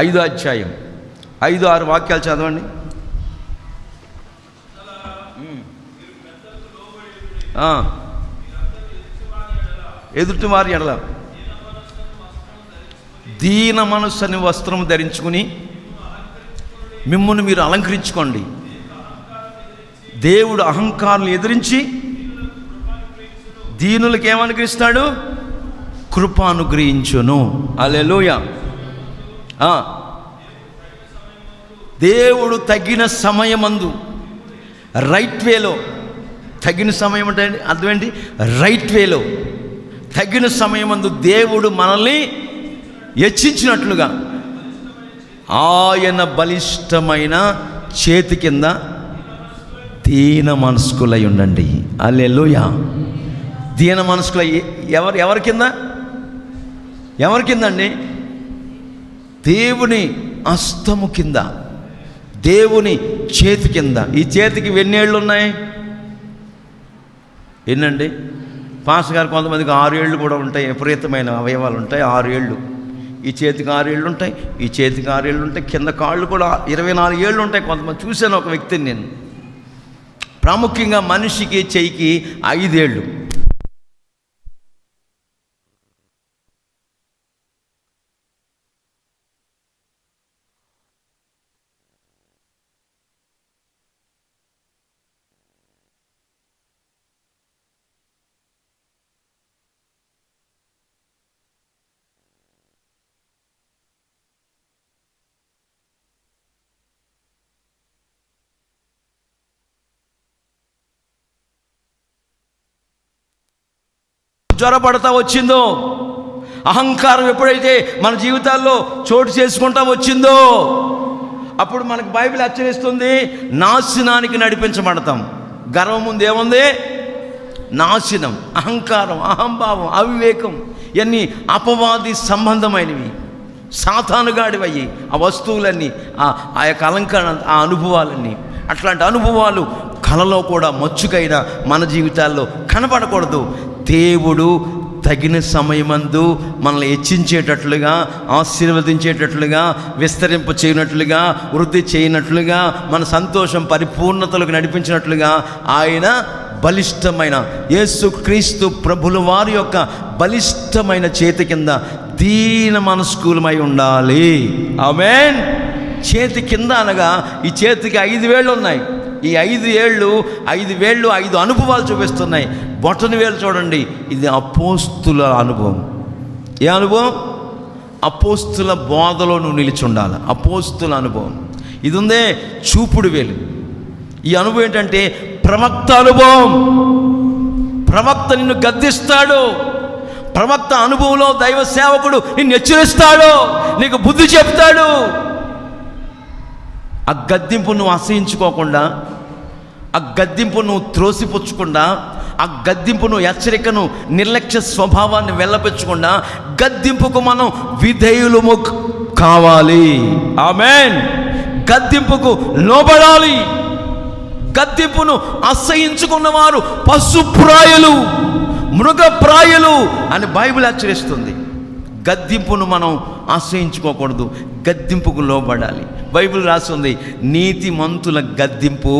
5వ అధ్యాయం 5-6 వాక్యాలు చదవండి. ఎదుటి వారి ఎడల దీన మనస్సుని వస్త్రం ధరించుకుని మిమ్మును మీరు అలంకరించుకోండి. దేవుడు అహంకారులు ఎదిరించి దీనులకు ఏమనుగ్రహిస్తాడు? కృప అనుగ్రహించును. హల్లెలూయా. దేవుడు తగిన సమయమందు, రైట్ వేలో, తగిన సమయం అంటే అర్థం ఏంటి? రైట్ వేలో, తగిన సమయమందు దేవుడు మనల్ని హెచ్చించినట్లుగా ఆయన బలిష్టమైన చేతి కింద దీన మనస్కులై ఉండండి. హల్లెలూయా. దీన మనస్కులై ఎవరి కింద అండి? దేవుని హస్తము కింద, దేవుని చేతి కింద. ఈ చేతికి ఎన్నేళ్ళు ఉన్నాయి? ఎన్నండి? పాస్ గారు కొంతమందికి 6 ఏళ్ళు కూడా ఉంటాయి, విపరీతమైన అవయవాలు ఉంటాయి. 6 ఏళ్ళు. ఈ చేతికి 6 ఏళ్ళు ఉంటాయి, ఈ చేతికి 6 ఏళ్ళు ఉంటాయి, కింద కాళ్ళు కూడా 24 ఏళ్ళు ఉంటాయి. కొంతమంది చూశాను, ఒక వ్యక్తిని నేను. ప్రాముఖ్యంగా మనిషికి చెయ్యికి 5 ఏళ్ళు. జ్వరపడతా వచ్చిందో, అహంకారం ఎప్పుడైతే మన జీవితాల్లో చోటు చేసుకుంటా వచ్చిందో, అప్పుడు మనకు బైబిల్ హెచ్చరిస్తుంది, నాశనానికి నడిపించబడతాం. గర్వం ముందు ఏముంది? నాశనం. అహంకారం, అహంభావం, అవివేకం, ఇవన్నీ అపవాది సంబంధమైనవి. సాతానుగాడివయ్యి ఆ వస్తువులన్నీ, ఆ యొక్క అలంకరణ, ఆ అనుభవాలన్నీ. అట్లాంటి అనుభవాలు కలలో కూడా మచ్చుకైనా మన జీవితాల్లో కనపడకూడదు. దేవుడు తగిన సమయమందు మనల్ని హెచ్చించేటట్లుగా, ఆశీర్వదించేటట్లుగా, విస్తరింప చేయనట్లుగా, వృద్ధి చేయనట్లుగా, మన సంతోషం పరిపూర్ణతలకు నడిపించినట్లుగా ఆయన బలిష్టమైన యేసుక్రీస్తు ప్రభుల వారి యొక్క బలిష్టమైన చేతి కింద దీన మనస్కులమై ఉండాలి. ఆమేన్. చేతి కింద అనగా ఈ చేతికి 5 వేళ్ళు ఉన్నాయి. ఈ 5 వేళ్ళు 5 అనుభవాలు చూపిస్తున్నాయి. బొటన వేలు చూడండి, ఇది అపోస్తుల అనుభవం. ఏ అనుభవం? అపోస్తుల బోధలో నువ్వు నిలిచి ఉండాలి. అపోస్తుల అనుభవం. ఇది ఉందే చూపుడు వేలు. ఈ అనుభవం ఏంటంటే ప్రవక్త అనుభవం. ప్రవక్త నిన్ను గద్దిస్తాడు. ప్రవక్త అనుభవంలో దైవ సేవకుడు నిన్ను హెచ్చరిస్తాడు, నీకు బుద్ధి చెప్తాడు. ఆ గద్దింపు నువ్వు అసహించుకోకుండా, ఆ గద్దింపు నువ్వు త్రోసిపుచ్చకుండా, ఆ గద్దింపు నువ్వు హెచ్చరికను, నిర్లక్ష్య స్వభావాన్ని వెళ్ళపెచ్చకుండా, గద్దింపుకు మనం విధేయులము కావాలి. ఆమేన్. గద్దింపుకు లోబడాలి. గద్దింపును అసహించుకున్నవారు పశుప్రాయులు, మృగప్రాయులు అని బైబిల్ హెచ్చరిస్తుంది. గద్దింపును మనం ఆశ్రయించుకోకూడదు, గద్దింపుకు లోబడాలి. బైబిల్ రాస్తుంది, నీతిమంతుల గద్దింపు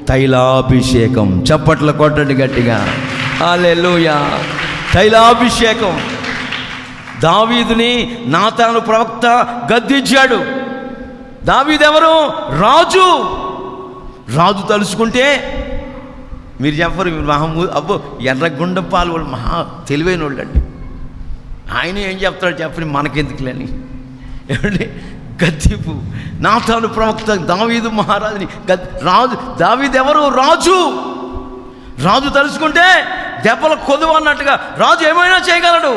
తైలాభిషేకం. చప్పట్ల కొట్టండి గట్టిగా. హల్లెలూయా. తైలాభిషేకం. దావీదుని నాతాను ప్రవక్త గద్దించాడు. దావీదు ఎవరు? రాజు. రాజు తలుచుకుంటే మీరు చెప్పరు, అబ్బో ఎర్రగుండపాలు వాళ్ళు మహా తెలివైన వాళ్ళు అండి. ఆయన ఏం చెప్తాడు చెప్పని మనకెందుకులేని. ఏమండి? గద్దింపు. నాతాను ప్రవక్త దావీదు మహారాజుని రాజు. దావీదు ఎవరు? రాజు. రాజు తలుచుకుంటే దెబ్బల కొదువు అన్నట్టుగా రాజు ఏమైనా చేయగలడు.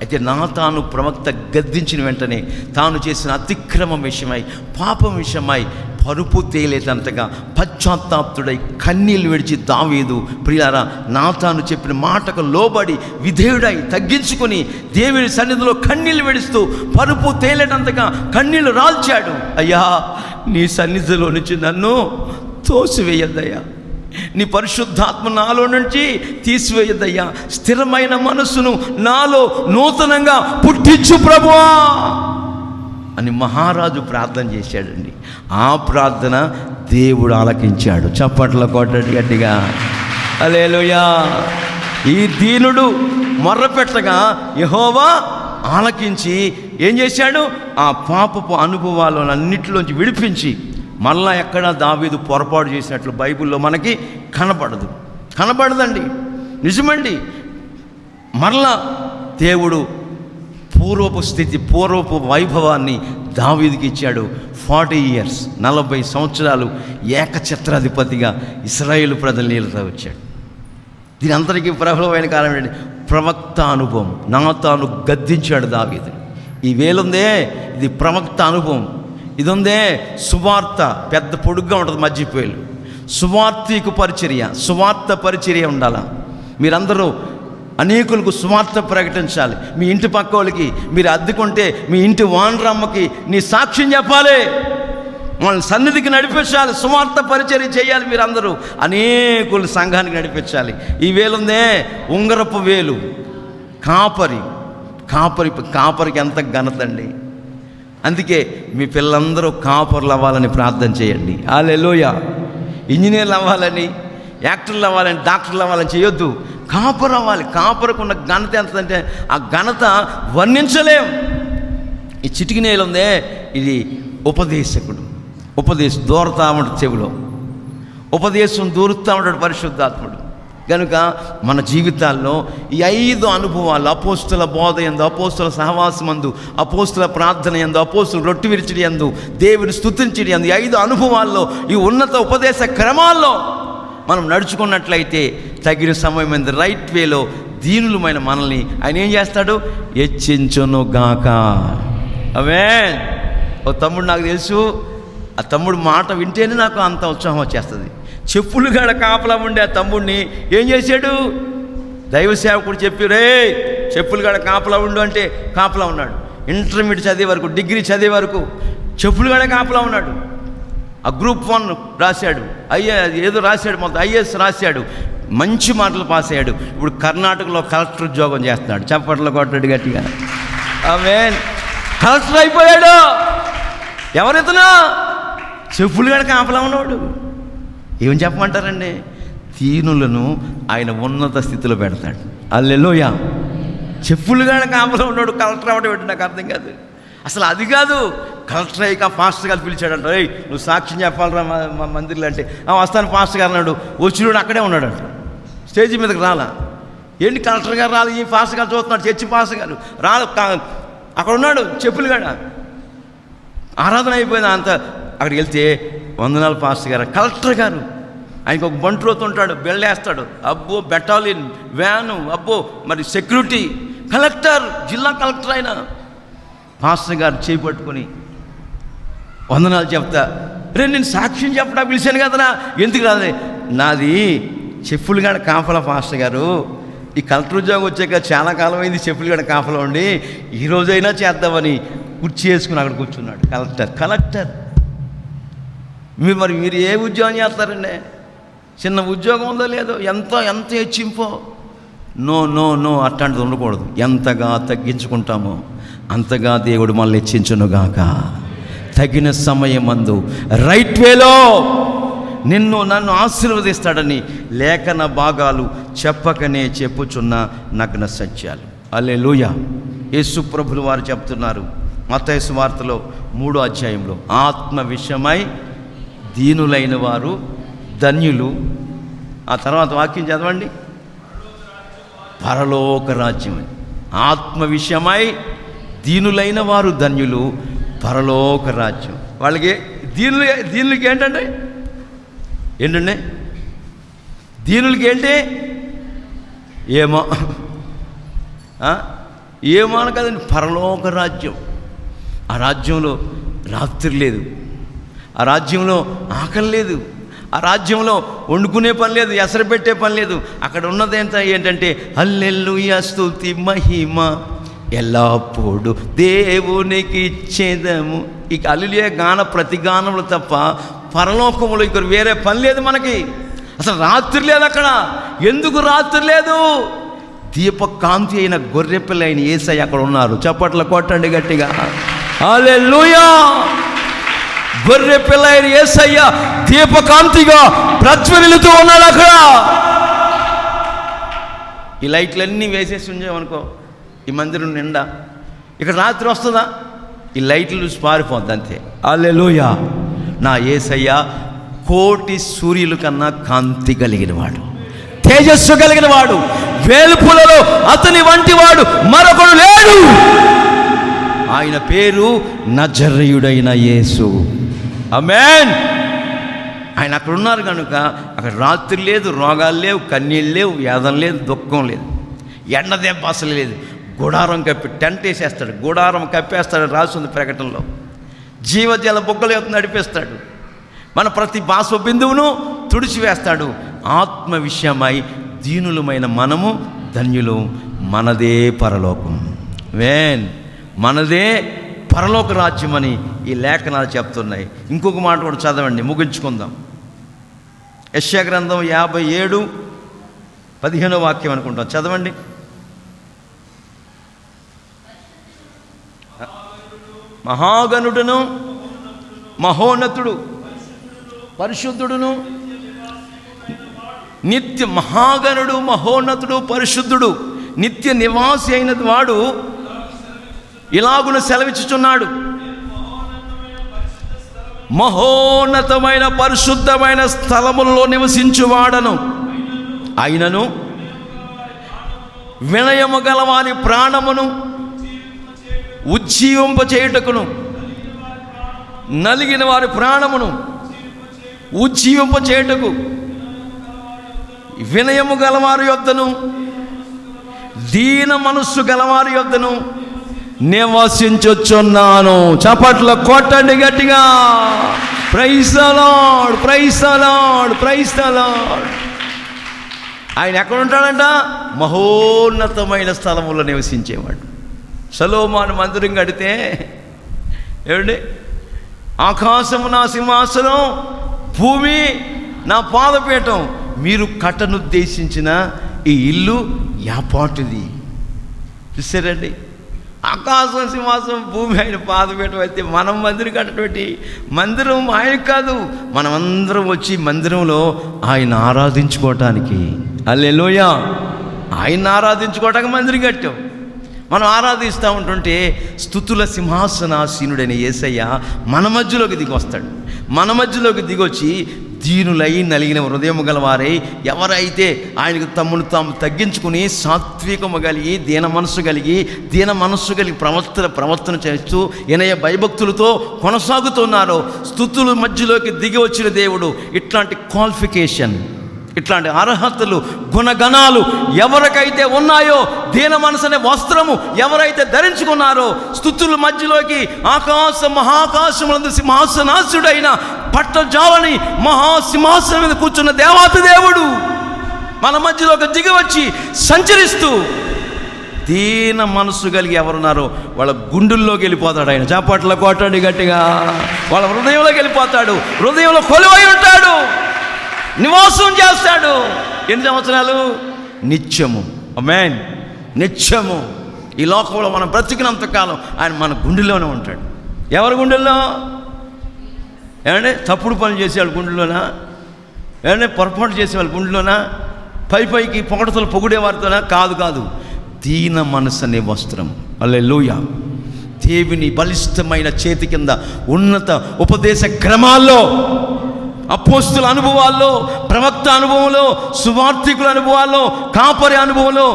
అయితే నాతాను ప్రవక్త గద్దించిన వెంటనే తాను చేసిన అతిక్రమం విషయమై, పాపం విషయమై పరుపు తేలేటంతగా పశ్చాత్తాప్తుడై కన్నీళ్ళు విడిచి దావీదు ప్రియారా నాతాను చెప్పిన మాటకు లోబడి విధేయుడై తగ్గించుకొని దేవుని సన్నిధిలో కన్నీళ్ళు విడుస్తూ పరుపు తేలేటంతగా కన్నీళ్ళు రాల్చాడు. అయ్యా, నీ సన్నిధిలో నుంచి నన్ను తోసివేయద్దయ్యా, నీ పరిశుద్ధాత్మ నాలో నుంచి తీసివేయద్దయ్యా, స్థిరమైన మనస్సును నాలో నూతనంగా పుట్టించు ప్రభువా అని మహారాజు ప్రార్థన చేశాడండి. ఆ ప్రార్థన దేవుడు ఆలకించాడు. చప్పట్ల కొట్టండి గట్టిగా. హల్లెలూయా. ఈ దీనుడు మొర్రపెట్టగా యెహోవా ఆలకించి ఏం చేశాడు? ఆ పాపపు అనుభవాలన్నిటిలోంచి విడిపించి మళ్ళా ఎక్కడా దావీదు పొరపాటు చేసినట్లు బైబిల్లో మనకి కనబడదండి. నిజమండి. మరలా దేవుడు పూర్వపు స్థితి, పూర్వపు వైభవాన్ని దావీదుకి ఇచ్చాడు. 40 years 40 సంవత్సరాలు ఏకఛత్రాధిపతిగా ఇశ్రాయేలు ప్రజలు నీళ్ళతో వచ్చాడు. దీని అంతటికీ ప్రబలమైన కారణం ఏంటి? ప్రవక్త అనుభవం. నాతాను గద్దించాడు దావీదు. ఈ వేలుందే, ఇది ప్రవక్త అనుభవం. ఇది ఉందే సువార్త, పెద్ద పొడుగ్గా ఉంటుంది మధ్యపేలు. సువార్తికు పరిచర్య, సువార్త పరిచర్య ఉండాలా. మీరందరూ అనేకులకు సువార్త ప్రకటించాలి. మీ ఇంటి పక్క వాళ్ళకి, మీరు అద్దెకుంటే మీ ఇంటి వానరమ్మకి నీ సాక్ష్యం చెప్పాలి. వాళ్ళ సన్నిధికి నడిపించాలి. సువార్త పరిచర్య చేయాలి. మీరందరూ అనేకులు సంఘానికి నడిపించాలి. ఈ వేలుందే ఉంగరపు వేలు. కాపరికి ఎంత ఘనత అండి. అందుకే మీ పిల్లలందరూ కాపర్లు అవ్వాలని ప్రార్థన చేయండి. హల్లెలూయా. ఇంజనీర్లు అవ్వాలని, యాక్టర్లు అవ్వాలని, డాక్టర్లు అవ్వాలని చేయొద్దు. కాపరు అవ్వాలి. కాపరకు ఉన్న ఘనత ఎంతంటే ఆ ఘనత వర్ణించలేం. ఈ చిటికి నేల ఉందే, ఇది ఉపదేశకుడు. దూరతా ఉంటాడు చెవిలో, ఉపదేశం దూరుతూ ఉంటాడు పరిశుద్ధాత్ముడు. కనుక మన జీవితాల్లో ఈ 5 అనుభవాలు, అపోస్తుల బోధ యందు, అపోస్తుల సహవాసమందు, అపోస్తుల ప్రార్థన యందు, అపోస్తుల రొట్టె విరిచిడి యందు, దేవుని స్తుతించడి యందు, 5 అనుభవాల్లో, ఈ ఉన్నత ఉపదేశ క్రమాల్లో మనం నడుచుకున్నట్లయితే తగిన సమయం మీద రైట్ వేలో దీనులమైన మనల్ని ఆయన ఏం చేస్తాడు? హెచ్చించును గాక. ఆమేన్. ఓ తమ్ముడు నాకు తెలుసు, ఆ తమ్ముడు మాట వింటేనే నాకు అంత ఉత్సాహం వచ్చేస్తుంది. చెప్పులు గడ కాపలా ఉండే ఆ తమ్ముడిని ఏం చేశాడు? దైవ సేవకుడు చెప్పి, రే చెప్పులు గడ కాపలా ఉండు అంటే కాపలా ఉన్నాడు. ఇంటర్మీడియట్ చదివే వరకు, డిగ్రీ చదివే వరకు చెప్పులు గడ కాపలా ఉన్నాడు. ఆ గ్రూప్ 1 రాశాడు, ఏదో రాశాడు, మొత్తం IAS రాశాడు. మంచి మాటలు పాస్ అయ్యాడు. ఇప్పుడు కర్ణాటకలో కలెక్టర్ ఉద్యోగం చేస్తున్నాడు. చప్పట్లు కొట్టాడు గట్టిగా. ఆమేన్. కలెక్టర్ అయిపోయాడు. ఎవరితను? చెప్పులు గడ కాపలా ఉన్నవాడు. ఏం చెప్పమంటారండి? దీనులను ఆయన ఉన్నత స్థితిలో పెడతాడు. హల్లెలూయా. చెప్పులు గడ కాపలా ఉన్నాడు. కలెక్టర్ అవ్వడం ఏంటి నాకు అర్థం కాదు. అసలు అది కాదు. కలెక్టర్ అయ్యాక పాస్టర్ గారు పిలిచాడంట. ఏయ్ నువ్వు సాక్ష్యం చెప్పాలరా మా మందిర్లో అంటే, వస్తాను పాస్టర్ గారు అన్నాడు. వచ్చినాడు అక్కడే ఉన్నాడంట. స్టేజ్ మీదకి రాలా. ఏంటి కలెక్టర్ గారు రాలి, ఈ పాస్టర్ గారు చూస్తున్నాడు, చర్చి పాస్టర్ గారు రాదు, అక్కడ ఉన్నాడు చెప్పులు గడ. ఆరాధన అయిపోయింది అంత. అక్కడికి వెళ్తే వందనాలు పాస్టర్ గారు. కలెక్టర్ గారు ఆయనకు ఒక బంట్రోతు ఉంటాడు, బెల్లేస్తాడు. అబ్బో బెటాలియన్ వ్యాను, అబ్బో మరి సెక్యూరిటీ. కలెక్టర్, జిల్లా కలెక్టర్ ఆయన. పాస్టర్ గారు చేయి పట్టుకొని వందనాలు చెప్తా. రే నేను సాక్ష్యం చెప్పడా పిలిచాను కదరా, ఎందుకు రాదే? నాది చెప్పులు గడ కాపలా పాస్టర్ గారు. ఈ కలెక్టర్ ఉద్యోగం వచ్చాక చాలా కాలం అయింది చెప్పులు గడ కాపలా ఉండి, ఈరోజైనా చేద్దామని కుర్చీ వేసుకుని అక్కడ కూర్చున్నాడు. కలెక్టర్ మీరు ఏ ఉద్యోగం చేస్తారండి? చిన్న ఉద్యోగం ఉందో లేదో, ఎంత హెచ్చింపో. నో నో నో అట్లాంటిది ఉండకూడదు. ఎంతగా తగ్గించుకుంటామో అంతగా దేవుడు మనల్ని హెచ్చించునుగాక. తగిన సమయమందు రైట్ వేలో నన్ను ఆశీర్వదిస్తాడని లేఖన భాగాలు చెప్పకనే చెప్పుచున్న నగ్న సత్యాలు. హల్లెలూయా. యేసు ప్రభులు వారు చెప్తున్నారు మత్తయి సువార్తలో 3వ అధ్యాయంలో, ఆత్మ విషయమై దీనులైన వారు ధన్యులు. ఆ తర్వాత వాక్యం చదవండి. పరలోక రాజ్యం. ఆత్మ విషయమై దీనులైన వారు ధన్యులు, పరలోక రాజ్యం. వాళ్ళకి దీనులకి ఏంటంటే దీనులకి ఏంటి? ఏమో అని కదండి, పరలోక రాజ్యం. ఆ రాజ్యంలో రాత్రి లేదు, ఆ రాజ్యంలో ఆకలి లేదు, ఆ రాజ్యంలో వండుకునే పని లేదు, ఎసరు పెట్టే పని లేదు. అక్కడ ఉన్నది ఏంటంటే హల్లెలూయా, స్తుతి మహిమ ఎల్లప్పుడు దేవునికి ఇచ్చేదము. ఇక హల్లెలూయా గాన ప్రతి గానములు తప్ప పరలోకములో ఇక్కడ వేరే పని లేదు మనకి. అసలు రాత్రి లేదు అక్కడ. ఎందుకు రాత్రి లేదు? దీపకాంతి అయిన గొర్రెపిల్ల అయిన యేసయ్య అక్కడ ఉన్నారు. చప్పట్లు కొట్టండి గట్టిగా. హల్లెలూయా. గొర్రెపిల్ల అయిన యేసయ్య దీపకాంతిగా ప్రజ్వలిస్తూ ఉన్నాడు అక్కడ. ఈ లైట్లన్నీ వేసేసి ఉంచామనుకో ఈ మందిరం నిండా, ఇక్కడ రాత్రి వస్తుందా? ఈ లైట్లు చూసి పారిపోద్ది అంతే. హల్లెలూయా. నా యేసయ్య కోటి సూర్యుల కన్నా కాంతి కలిగినవాడు, తేజస్సు కలిగినవాడు. వేలుపులలో అతని వంటి వాడు మరొకడు లేడు. ఆయన పేరు నజరేయుడైన యేసు. ఆమేన్. ఆయన అక్కడ ఉన్నారు కనుక అక్కడ రాత్రి లేదు, రోగాలు లేవు, కన్నీళ్ళు లేవు, వేదన లేదు, దుఃఖం లేదు, ఎండ దెబ్బ అసలు లేదు. గుడారం కప్పి టెంట్ వేసేస్తాడు, గుడారం కప్పేస్తాడు రాసింది ప్రకటనలో. జీవజల బొగ్గలు నడిపిస్తాడు. మన ప్రతి బాష్ప బిందువును తుడిచివేస్తాడు. ఆత్మ విషయమై దీనులమైన మనము ధన్యులు, మనదే పరలోకం. మనదే పరలోక రాజ్యం అని ఈ లేఖనాలు చెప్తున్నాయి. ఇంకొక మాట కూడా చదవండి, ముగించుకుందాం. యెషయా గ్రంథం 57:15 వాక్యం అనుకుంటాం, చదవండి. మహాగణుడును మహోన్నతుడు పరిశుద్ధుడును నిత్య మహాగణుడు మహోన్నతుడు పరిశుద్ధుడు నిత్య నివాసి అయిన వాడు ఇలాగున సెలవిచ్చుచున్నాడు. మహోన్నతమైన పరిశుద్ధమైన స్థలములలో నివసించువాడను అయినను వినయము గలవాని ప్రాణమును ఉజ్జీవింప చేయుటకును, నలిగిన వారి ప్రాణమును ఉజ్జీవింప చేయుటకు వినయము గలవారి యొద్దను దీన మనస్సు గలవారి యొద్దను నివసించుచున్నాను. చప్పట్ల కొట్టండి గట్టిగా. Praise the Lord, praise the Lord, praise the Lord. ఆయన ఎక్కడ ఉంటాడంట? మహోన్నతమైన స్థలములో నివసించేవాడు. సొలొమోను మందిరం కడితే ఏమండి, ఆకాశము నా సింహాసనం, భూమి నా పాదపీఠం, మీరు కట్టనుద్దేశించిన ఈ ఇల్లు యాపాటిది. చూసారండి, ఆకాశం సింహాసం భూమి ఆయన పాదపీఠం అయితే మనం మందిరం కట్టబెట్టి, మందిరం ఆయన కాదు, మనమందరం వచ్చి మందిరంలో ఆయన ఆరాధించుకోవటానికి, హల్లెలూయా, ఆయన ఆరాధించుకోవటానికి మందిరం కట్టాం. మనం ఆరాధిస్తూ ఉంటుంటే స్తుతుల సింహాసనాసీనుడైన యేసయ్య మన మధ్యలోకి దిగి వస్తాడు. మన మధ్యలోకి దిగొచ్చి దీనులై నలిగిన హృదయం గలవారై ఎవరైతే ఆయనకు తమ్మును తాము తగ్గించుకుని సాత్వికము కలిగి దీన మనస్సు కలిగి ప్రవర్తన చేస్తూ వినయ భయభక్తులతో కొనసాగుతున్నారో, స్తుతుల మధ్యలోకి దిగి వచ్చిన దేవుడు ఇట్లాంటి క్వాలిఫికేషన్, ఇట్లాంటి అర్హతలు, గుణగణాలు ఎవరికైతే ఉన్నాయో, దీన మనసు అనే వస్త్రము ఎవరైతే ధరించుకున్నారో, స్తుతుల మధ్యలోకి మహాకాశములందు సింహాసనాసుడైన పట్టజాలని మహాసింహాసనం మీద కూర్చున్న దేవాతి దేవుడు మన మధ్యలోకి దిగి వచ్చి సంచరిస్తూ దీన మనసు కలిగి ఎవరున్నారో వాళ్ళ గుండెల్లోకి వెళ్ళిపోతాడు ఆయన. చాపట్ల కొట్టండి గట్టిగా. వాళ్ళ హృదయంలోకి వెళ్ళిపోతాడు, హృదయంలో కొలువై ఉంటాడు, నివాసం చేస్తాడు. ఎన్ని సంవత్సరాలు? నిత్యము. ఆమేన్. నిత్యము. ఈ లోకంలో మనం బ్రతికినంతకాలం ఆయన మన గుండెల్లోనే ఉంటాడు. ఎవరి గుండెల్లో? ఏమంటే తప్పుడు పనులు చేసేవాళ్ళ గుండెల్లోనా? ఏమంటే పొరపాటు చేసేవాళ్ళ గుండెల్లోనా? పైకి పొగడతలు పొగిడేవారితోనా? కాదు. దీన మనసు అనే వస్త్రం. హల్లెలూయా. దేవుని బలిష్టమైన చేతి కింద ఉన్నత ఉపదేశ క్రమాల్లో, అపోస్తుల అనుభవాల్లో, ప్రవక్త అనుభవంలో, సువార్థికుల అనుభవాల్లో, కాపరి అనుభవంలో,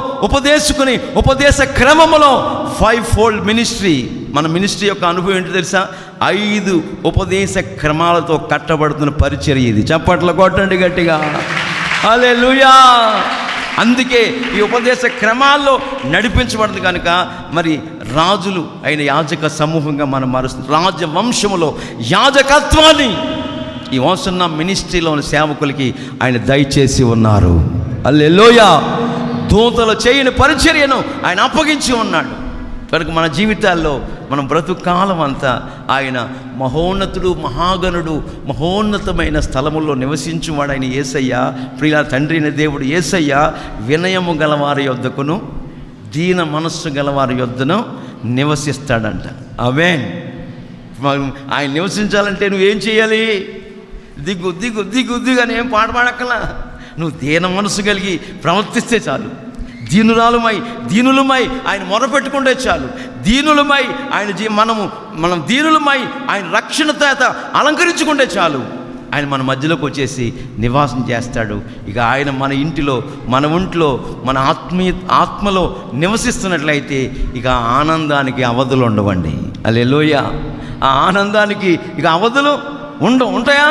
ఉపదేశ క్రమంలో 5-fold మినిస్ట్రీ. మన మినిస్ట్రీ యొక్క అనుభవం ఏంటో తెలుసా? 5 ఉపదేశ క్రమాలతో కట్టబడుతున్న పరిచర్య ఇది. చప్పట్ల కొట్టండి గట్టిగా. హల్లెలూయా. అందుకే ఈ ఉపదేశ క్రమాల్లో నడిపించబడింది కనుక మరి రాజులు అయిన యాజక సమూహంగా మనం మారుస్తుంది. రాజవంశములో యాజకత్వాన్ని ఈ వస్తున్న మినిస్ట్రీలోని సేవకులకి ఆయన దయచేసి ఉన్నారు. హల్లెలూయా. దూతలు చేయని పరిచర్యను ఆయన అప్పగించి ఉన్నాడు. కనుక మన జీవితాల్లో మనం బ్రతుకాలం అంతా ఆయన మహోన్నతుడు, మహాగణుడు, మహోన్నతమైన స్థలముల్లో నివసించువాడు ఆయన యేసయ్య. ప్రియ తండ్రి అయిన దేవుడు యేసయ్య వినయము గలవారి యొద్దకును దీన మనస్సు గలవారి యొద్దను నివసిస్తాడంట. ఆమేన్. ఆయన నివసించాలంటే నువ్వేం చేయాలి? దిగు దిగు దిగు దిగు అని ఏం పాట పాడక్కలా. నువ్వు దీన మనసు కలిగి ప్రవర్తిస్తే చాలు. దీనులమై ఆయన మొరపెట్టుకుంటే చాలు. దీనులమై ఆయన మనం దీనులమై ఆయన రక్షణ చేత అలంకరించుకుంటే చాలు. ఆయన మన మధ్యలోకి వచ్చేసి నివాసం చేస్తాడు. ఇక ఆయన మన ఇంటిలో, మన ఒంట్లో, మన ఆత్మలో నివసిస్తున్నట్లయితే ఇక ఆనందానికి అవధులు ఉండవండి. హల్లెలూయా. ఆ ఆనందానికి ఇక అవధులు ఉంటాయా?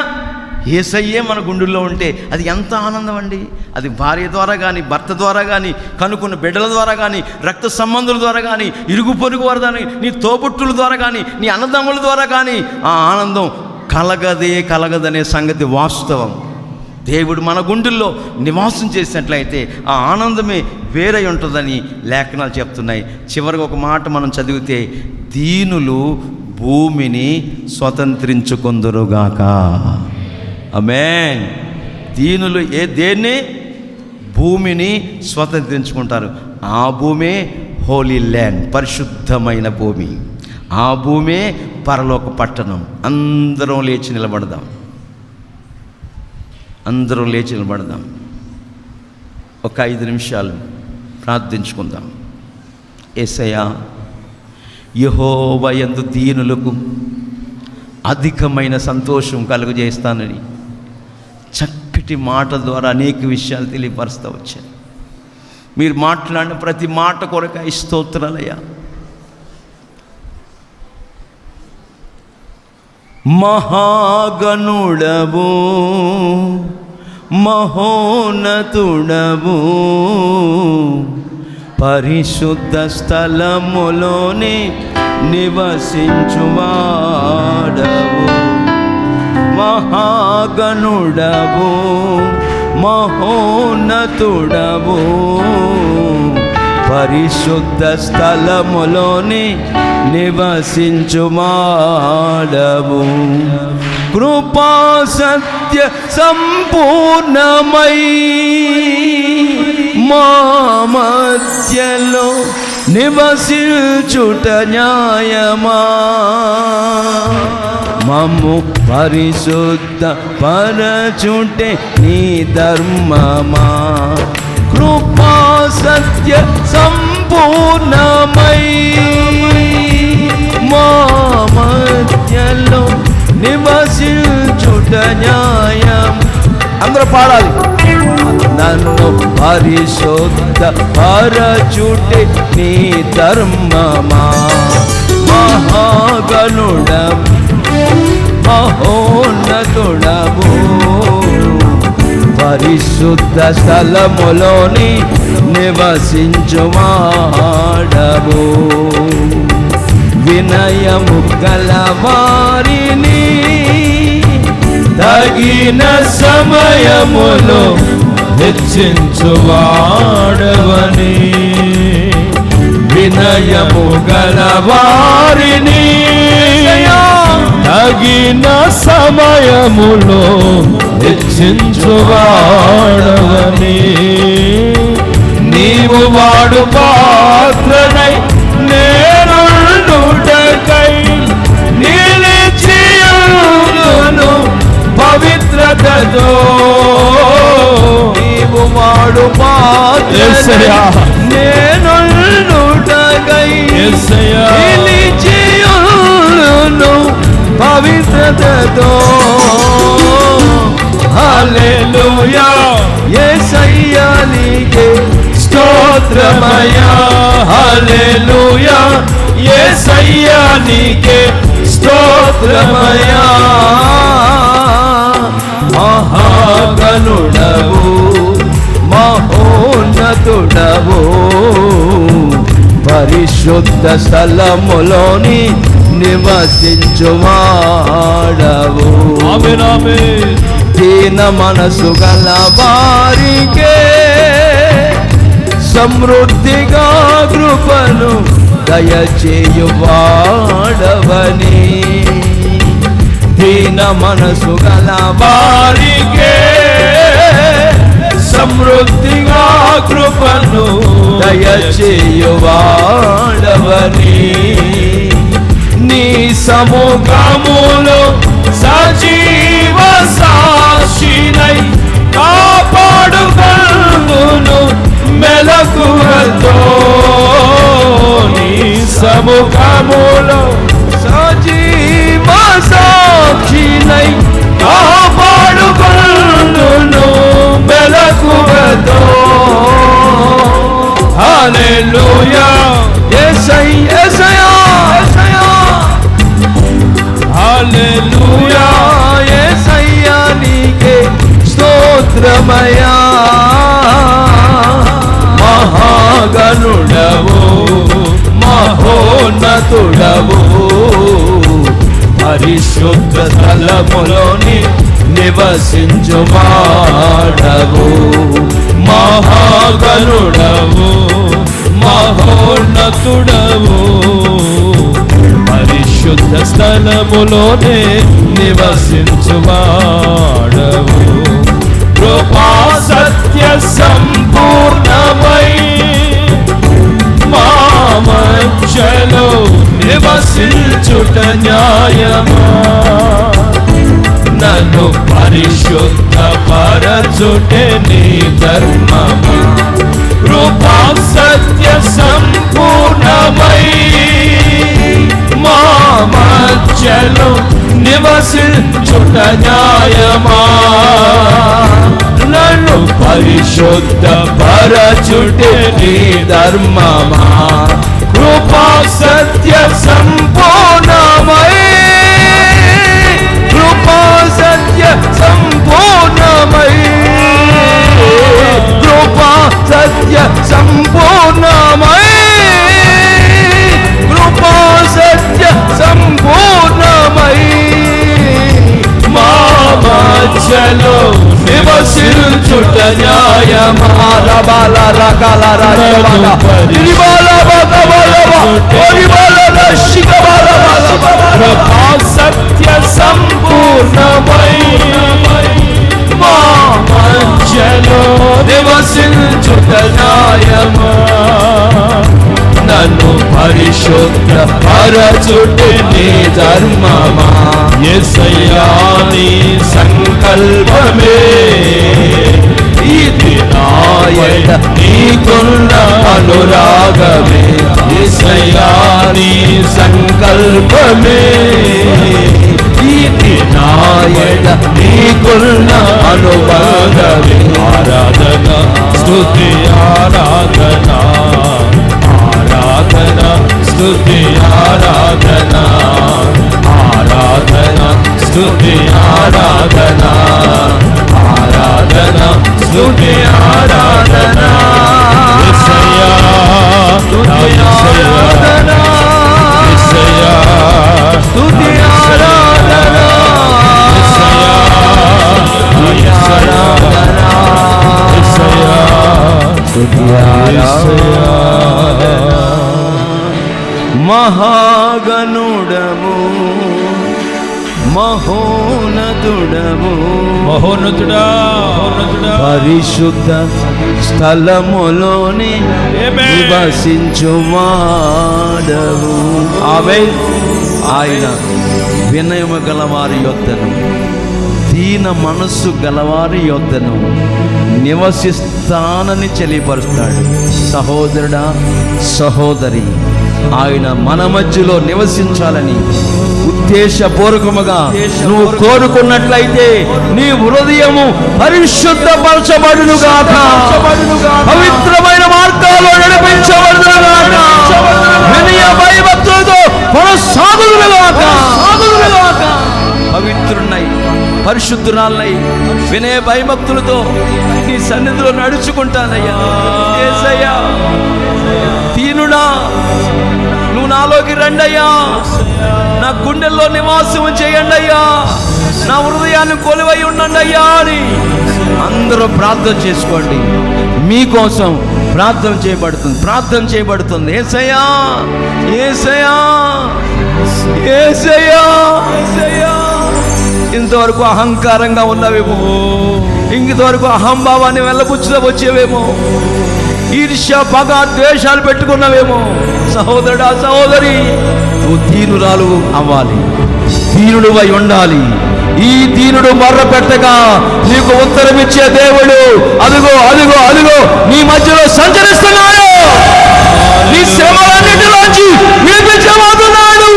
యేసయ్యే మన గుండెల్లో ఉంటే అది ఎంత ఆనందం అండి. అది భార్య ద్వారా కానీ, భర్త ద్వారా కానీ, కనుక్కున్న బిడ్డల ద్వారా కానీ, రక్త సంబంధుల ద్వారా కానీ, ఇరుగు పొరుగు వారి ద్వారా, నీ తోబుట్టుల ద్వారా కానీ, నీ అన్నదమ్ముల ద్వారా కానీ ఆ ఆనందం కలగదనే సంగతి వాస్తవం. దేవుడు మన గుండెల్లో నివాసం చేసినట్లయితే ఆ ఆనందమే వేరే ఉంటుందని లేఖనాలు చెప్తున్నాయి. చివరికి ఒక మాట మనం చదివితే, దీనులు భూమిని స్వతంత్రించుకొందురుగాక. ఆమేన్. దీనులు దేన్ని? భూమిని స్వతంత్రించుకుంటారు. ఆ భూమే హోలీ ల్యాండ్, పరిశుద్ధమైన భూమి. ఆ భూమే పరలోక పట్టణం. అందరం లేచి నిలబడదాం. ఒక 5 నిమిషాలు ప్రార్థించుకుందాం. యేసయ్యా, యెహోవా యందు దీనులకు అధికమైన సంతోషం కలుగజేస్తానని చక్కటి మాట ద్వారా అనేక విషయాలు తెలియపరుస్తూ వచ్చాను. మీరు మాట్లాడిన ప్రతి మాట కొరకై స్తోత్రాలయ్యా. మహాగణుడవు, మహోన్నతుడవు, పరిశుద్ధ స్థలములోని నివసించువాడవు. మహాగణుడవు, మహోన్నతుడవు, పరిశుద్ధ స్థలములోని నివసించువాడవు. కృపా సత్య సంపూర్ణమై మా మధ్యలో నివసించుట న్యాయమా, మమ్ము పరిశుద్ధ పరచుటే నీ ధర్మమా. కృపా సత్య సంపూర్ణమై మా మధ్యలో నివసించుట న్యాయం. అందరూ పాడాలి. నన్ను పరిశుద్ధ పరచుటే నీ ధర్మమా, మహాగణుడము మహోన్నతుడము, పరిశుద్ధ స్థలములోని నివసించువాడము. వినయము గలవారిని తగిన సమయములో హెచ్చించువాడవని, వినయము గలవారిని తగిన సమయములో హెచ్చించువాడవని, నీవు వాడు పాత్రనై నేనుండుటకై నిలిచియుందును పవిత్రతతో. నీవు వాడు పాత్రనై నేనుండుటకై నిలిచియుందును పవిత్రతతో. హల్లెలూయా యేసయ్యా నీకే స్తోత్రమయ్యా, హల్లెలూయా యేసయ్యా నీకే స్తోత్రమయ్యా. మహాగణుడవు మహోన్నతుడవు, పరిశుద్ధ స్థలములోని నివసించువాడవు. ఆమేన్ ఆమేన్. దీన మనసు గల వారికే సమృద్ధిగా కృపను దయచేయువాడవని, దీన మనసు గల వారికే సమృద్ధిగా కృపను దయచేయువాడవని, నీ సముఖములో సజీవ సాక్షినై కాపాడుకొందును మెలకువతో. నీ సముఖములో సజీవ సాక్షినై కాపాడుకొందును మెలకువతో. హల్లెలూయా యేసయ్యా యేసయ్యా, హల్లెలూయా యేసయ్యా నీకే స్తోత్రమయ్యా. మహాగణుడవు మహోన్నతుడవు, పరిశుద్ధ స్థలములోని నివసించువాడవు. మహాగణుడవు మహోన్నతుడవు, పరిశుద్ధ స్థలములోనే నివసించువాడవు. కృపా సత్య సంపూర్ణమై మా మధ్యలో నివసించుట న్యాయమా, నన్ను పరిశుద్ధ పరచుటే నీ ధర్మమా. కృపా సత్య సంపూర్ణమై మా మధ్యలో నివసించుట న్యాయమా, నన్ను పరిశుద్ధ పరచుటే నీ ధర్మమా. కృపా సత్య సంపూర్ణమై, కృపా సత్య సంపూర్ణమై, కృపా సత్య సంపూర్ణమై, కృపా సత్య సంపూర్ణమై మా మధ్యలో నివసించుట న్యాయమా. రబాల రకాల రాజబాల రిబాల బగబలవ ఓరిబాల రషికబాల కృపా సత్య సంపూర్ణ పరిశుద్ధ పరచుటే నీ ధర్మమా. యేసయ్యా నీ సంకల్పమే ఇది నాయన నీకున్న అనురాగమే. యేసయ్యా నీ సంకల్పమే ఇది నాయన నీకున్న అనురాగమే. ఆరాధన స్తుతి ఆరాధన ఆరాధన స్తుతి ఆరాధన ఆరాధన స్తుతి ఆరాధన ఆరాధన స్తుతి ఆరాధన. యేసయ్యా స్తుతి ఆరాధన యేసయ్యా స్తుతి ఆరాధన మహాగణుడము మహోన్నతుడము మహోన్నతుడా మహోన్నతుడా పరిశుద్ధ స్థలములోని ఆమేన్. నివసించువాడవు. ఆమేన్. ఆయన వినయము గలవారి యొద్దను దీన మనస్సు గలవారి యొద్దను నివసిస్తానని తెలియపరుస్తాడు. సహోదరుడా సహోదరి, ఆయన మన మధ్యలో నివసించాలని ఉద్దేశపూర్వకముగా నువ్వు కోరుకున్నట్లయితే నీ హృదయము పరిశుద్ధపరచబడునుగాక, పవిత్రమైన మార్గాల్లో నడిపించబడునుగాక, వినయ భయభక్తులతో కొనసాగుదునుగాక. పవిత్రున్నై పరిశుద్ధురాలై వినయ భయభక్తులతో నీ సన్నిధిలో నడుచుకుంటానయ్యా. యేసయ్యా దీనుడా నువ్వు నాలోకి రండయ్యా, నా గుండెల్లో నివాసం చేయండి అయ్యా, నా హృదయాన్ని కొలువై ఉండండి అయ్యా అని అందరూ ప్రార్థన చేసుకోండి. మీకోసం ప్రార్థన చేయబడుతుంది. యేసయ్యా యేసయ్యా యేసయ్యా యేసయ్యా. ఇంతవరకు అహంకారంగా ఉన్నావేమో, ఇంతవరకు అహంభావాన్ని వెళ్ళబుచ్చులో వచ్చేవేమో, ఈర్ష్య పగ ద్వేషాలు పెట్టుకున్నావేమో. సహోదరుడా సహోదరి, నువ్వు దీనురాలు అవ్వాలి, దీనుడువై ఉండాలి. ఈ దీనుడు మర్ర పెట్టగా నీకు ఉత్తరం ఇచ్చే దేవుడు అదిగో అదిగో అదిగో నీ మధ్యలో సంచరిస్తున్నాడు. నీ శ్రమలన్నిటిలోంచి విడిపించబోతున్నాడు.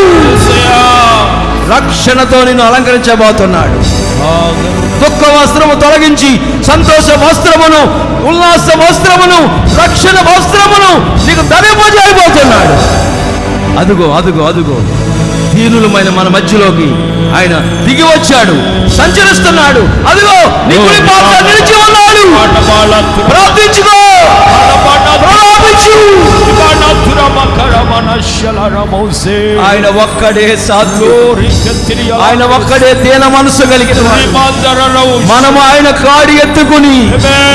రక్షణతో నిన్ను అలంకరించబోతున్నాడు. దుఃఖ వస్త్రము తొలగించి సంతోష వస్త్రమును, ఉల్లాస వస్త్రమును, రక్షణ వస్త్రమును నీకు ధరింపజేయబోతున్నాడు. అదుగో అదుగో అదుగో దీనులమైన మన మధ్యలోకి ఆయన దిగి వచ్చాడు, సంచరిస్తున్నాడు. అదిగో నీ కుడి పాప నిలిచి ఉన్నాడు. ప్రార్థించుకో, ప్రార్థించు. ఆయన ఒక్కడే సాధు, ఆయన ఒక్కడే దీన మనసు కలిగిన వాడు. మనము ఆయన కాడి ఎత్తుకుని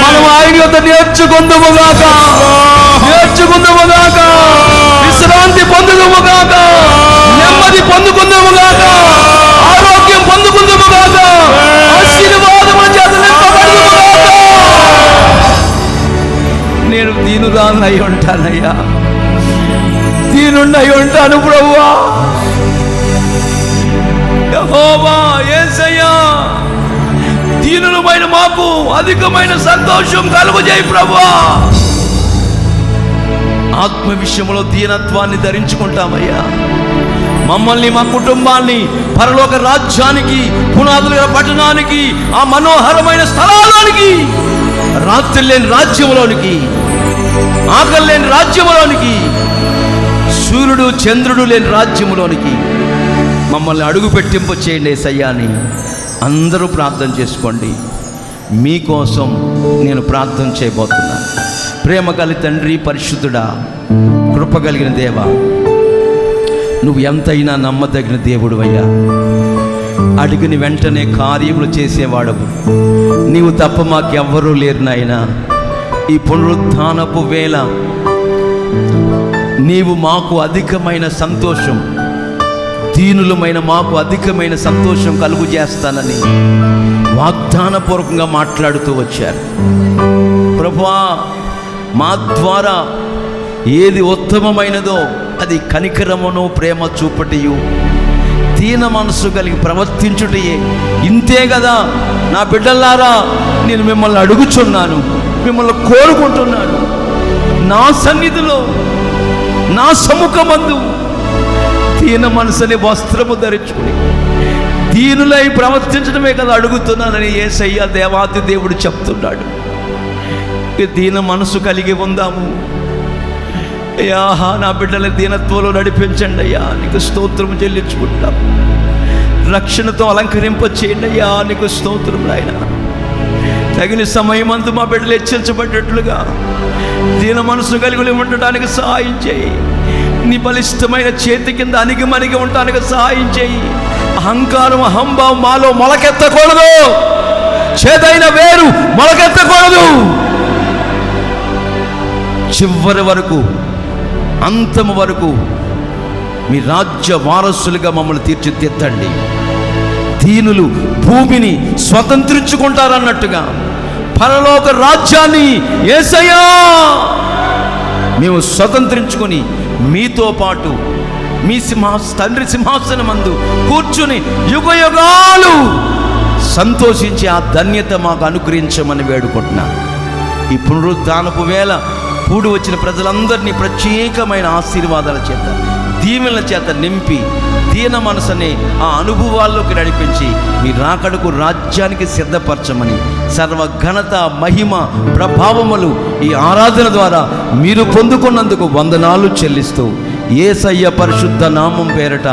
మనము ఆయన యొక్క నేర్చుకుందుముగాక, విశ్రాంతి పొందుదుముగాక, నెమ్మది పొందుకుందుముగాక, ఆరోగ్యం పొందుకుందుముగాక, ఆశీర్వాదముల చేత నింపబడుదుముగాక. నేను దీనురాలనై ఉంటానయ్యా, దీనున్నై ఉంటాను ప్రభువా. యెహోవా యేసయ్యా, దీనులమైన మాకు అధికమైన సంతోషం కలుగజేయి ప్రభువా. ఆత్మ విషయంలో దీనత్వాన్ని ధరించుకుంటామయ్యా. మమ్మల్ని మా కుటుంబాన్ని పరలోక రాజ్యానికి, పునాదుల పట్టణానికి, ఆ మనోహరమైన స్థలానికి, రాత్రి లేని రాజ్యంలోనికి, ఆకలి లేని రాజ్యంలోనికి, సూర్యుడు చంద్రుడు లేని రాజ్యంలోనికి మమ్మల్ని అడుగు పెట్టింపు చేయండి యేసయ్యా అని అందరూ ప్రార్థన చేసుకోండి. మీకోసం నేను ప్రార్థన చేయబోతున్నాను. ప్రేమ కలిగిన తండ్రి, పరిశుద్ధుడా, కృప కలిగిన దేవా, నువ్వు ఎంతైనా నమ్మదగిన దేవుడు అయ్యా. అడిగిన వెంటనే కార్యములు చేసేవాడవు. నీవు తప్ప మాకెవ్వరూ లేరు నాయనా. ఈ పునరుత్థానపు వేళ నీవు మాకు అధికమైన సంతోషం, దీనులమైన మాకు అధికమైన సంతోషం కలుగు చేస్తానని వాగ్దానపూర్వకంగా మాట్లాడుతూ వచ్చారు ప్రభువా. మా ద్వారా ఏది ఉత్తమమైనదో అది కనికరమును ప్రేమ చూపటియు దీన మనసు కలిగి ప్రవర్తించుటయే. ఇంతే కదా నా బిడ్డలారా, నేను మిమ్మల్ని అడుగుచున్నాను, మిమ్మల్ని కోరుకుంటున్నాను. నా సన్నిధిలో, నా సముఖమందు దీన మనసుని వస్త్రము ధరించుకుని దీనులై ప్రవర్తించడమే కదా అడుగుతున్నానని యేసయ్య దేవాది దేవుడు చెప్తున్నాడు. దీన మనసు కలిగి ఉందాము. అయ్యా, నా బిడ్డల దీనత్వంలో నడిపించండి అయ్యా, నీకు స్తోత్రము చెల్లించుకుంటాం. రక్షణతో అలంకరింప చేయండి అయ్యా, నీకు స్తోత్రం నాయన. తగిన సమయమందు మా బిడ్డలు హెచ్చరించబడ్డట్లుగా దీన మనసు కలిగి ఉండటానికి సహాయం చేయి. నీ బలిష్టమైన చేతి కింద అణిగి ఉండటానికి సహాయం చేయి. అహంకారం, అహంభావం మాలో మొలకెత్తకూడదు. చేదైన వేరు మొలకెత్తకూడదు. చివరి వరకు, అంతము వరకు మీ రాజ్య వారసులుగా మమ్మల్ని తీర్చిదిద్దండి. దీనులు భూమిని స్వతంత్రించుకుంటారన్నట్టుగా పరలోక రాజ్యాన్ని యేసయ్యా మేము స్వతంత్రించుకొని మీతో పాటు మీ తండ్రి సింహాసనమందు కూర్చుని యుగయుగాలు సంతోషించి ఆ ధన్యత మాకు అనుగ్రహించమని వేడుకుంటున్నా. ఈ పునరుద్ధానపు వేళ కూడి వచ్చిన ప్రజలందరినీ ప్రత్యేకమైన ఆశీర్వాదాల చేత, దీవెనల చేత నింపి దీన మనసుని ఆ అనుభవాల్లోకి నడిపించి మీ రాకడకు రాజ్యానికి సిద్ధపరచమని సర్వ ఘనత, మహిమ, ప్రభావములు ఈ ఆరాధన ద్వారా మీరు పొందుకున్నందుకు వందనాలు చెల్లిస్తూ యేసయ్య పరిశుద్ధ నామం పేరట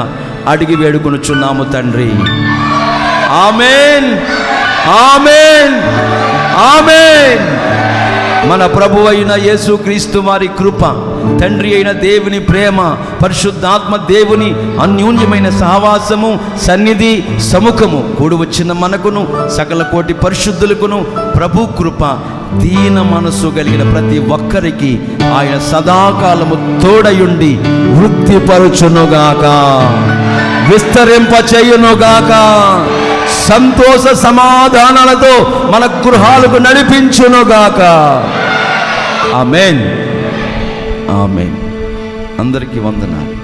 అడిగి వేడుకొనుచున్నాము తండ్రి. ఆమేన్, ఆమేన్, ఆమేన్. మన ప్రభువు అయిన యేసుక్రీస్తు వారి కృప, తండ్రి అయిన దేవుని ప్రేమ, పరిశుద్ధాత్మ దేవుని అన్యోన్యమైన సహవాసము, సన్నిధి, సముఖము కూడి వచ్చిన మనకును సకల కోటి పరిశుద్ధులకును ప్రభు కృప దీన మనసు కలిగిన ప్రతి ఒక్కరికి ఆయన సదాకాలము తోడయుండి వృద్ధిపరచునుగాక, విస్తరింప చేయునుగాక, సంతోష సమాధానాలతో మన గృహాలకు నడిపించునుగాక. ఆమేన్, ఆమేన్. అందరికీ వందనాలు.